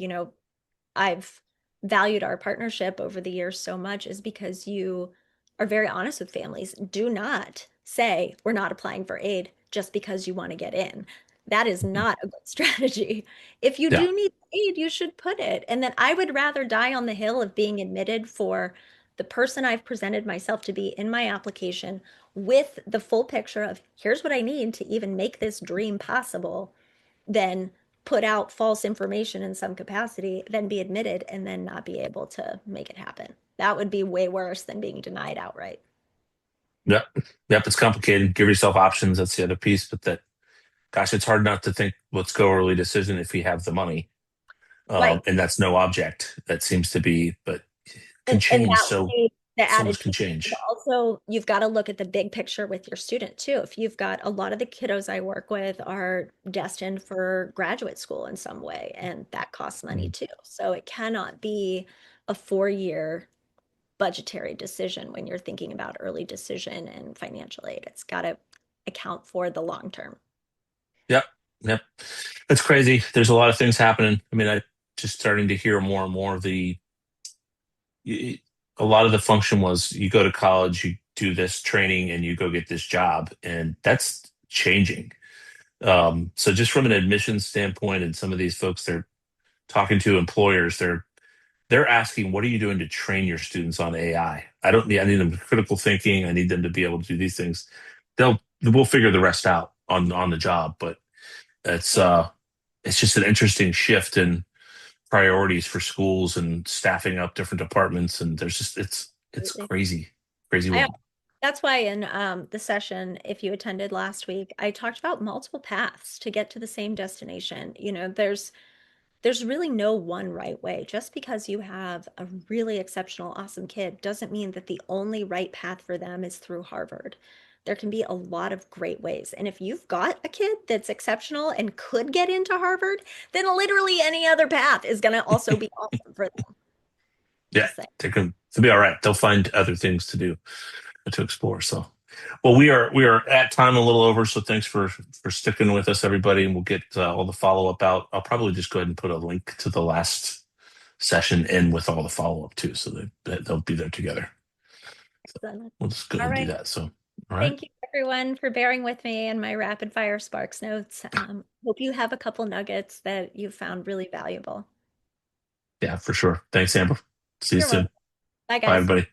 Speaker 2: I've valued our partnership over the years so much is because you are very honest with families. Do not say we're not applying for aid just because you want to get in. That is
Speaker 3: Mhm.
Speaker 2: not a good strategy. If you
Speaker 3: Yeah.
Speaker 2: do need aid, you should put it. And then I would rather die on the hill of being admitted for the person I've presented myself to be in my application with the full picture of here's what I need to even make this dream possible than put out false information in some capacity, then be admitted and then not be able to make it happen. That would be way worse than being denied outright.
Speaker 3: Yep. Yep. It's complicated. Give yourself options. That's the other piece. But gosh, it's hard not to think, let's go early decision if we have the money.
Speaker 2: Right.
Speaker 3: And that's no object. That seems to be, but can
Speaker 2: And
Speaker 3: change.
Speaker 2: that would be the
Speaker 3: So
Speaker 2: added
Speaker 3: much can
Speaker 2: piece. But
Speaker 3: change.
Speaker 2: also, you've got to look at the big picture with your student too. If you've got a lot of the kiddos I work with are destined for graduate school in some way, and that costs money
Speaker 3: Mm.
Speaker 2: too. So it cannot be a 4-year budgetary decision when you're thinking about early decision and financial aid. It's got to account for the long term.
Speaker 3: Yep. Yep. That's crazy. There's a lot of things happening. I mean, I just starting to hear more and more of y- a lot of the function was you go to college, you do this training, and you go get this job. And that's changing. So just from an admissions standpoint, and some of these folks they're talking to employers, they're asking, what are you doing to train your students on AI? I don't need, I need them to critical thinking. I need them to be able to do these things. We'll figure the rest out on the job, but it's just an interesting shift in priorities for schools and staffing up different departments. And there's just, it's
Speaker 2: Absolutely.
Speaker 3: crazy, crazy
Speaker 2: I,
Speaker 3: world.
Speaker 2: that's why in the session, if you attended last week, I talked about multiple paths to get to the same destination. There's really no one right way. Just because you have a really exceptional, awesome kid doesn't mean that the only right path for them is through Harvard. There can be a lot of great ways. And if you've got a kid that's exceptional and could get into Harvard, then literally any other path is going to also be awesome for them.
Speaker 3: Yeah,
Speaker 2: Just saying.
Speaker 3: they'll be all right. They'll find other things to do, to explore. So, well, we are at time a little over. So thanks for sticking with us, everybody, and we'll get all the follow up out. I'll probably just go ahead and put a link to the last session in with all the follow up too, so that they'll be there together. So
Speaker 2: Excellent.
Speaker 3: we'll just go ahead
Speaker 2: All
Speaker 3: and do
Speaker 2: right.
Speaker 3: that. So, all right.
Speaker 2: Thank you. everyone for bearing with me and my rapid fire Sparks notes. Hope you have a couple nuggets that you found really valuable.
Speaker 3: Yeah, for sure. Thanks, Amber. See you
Speaker 2: You're welcome.
Speaker 3: soon.
Speaker 2: Bye,
Speaker 3: Bye,
Speaker 2: guys.
Speaker 3: everybody.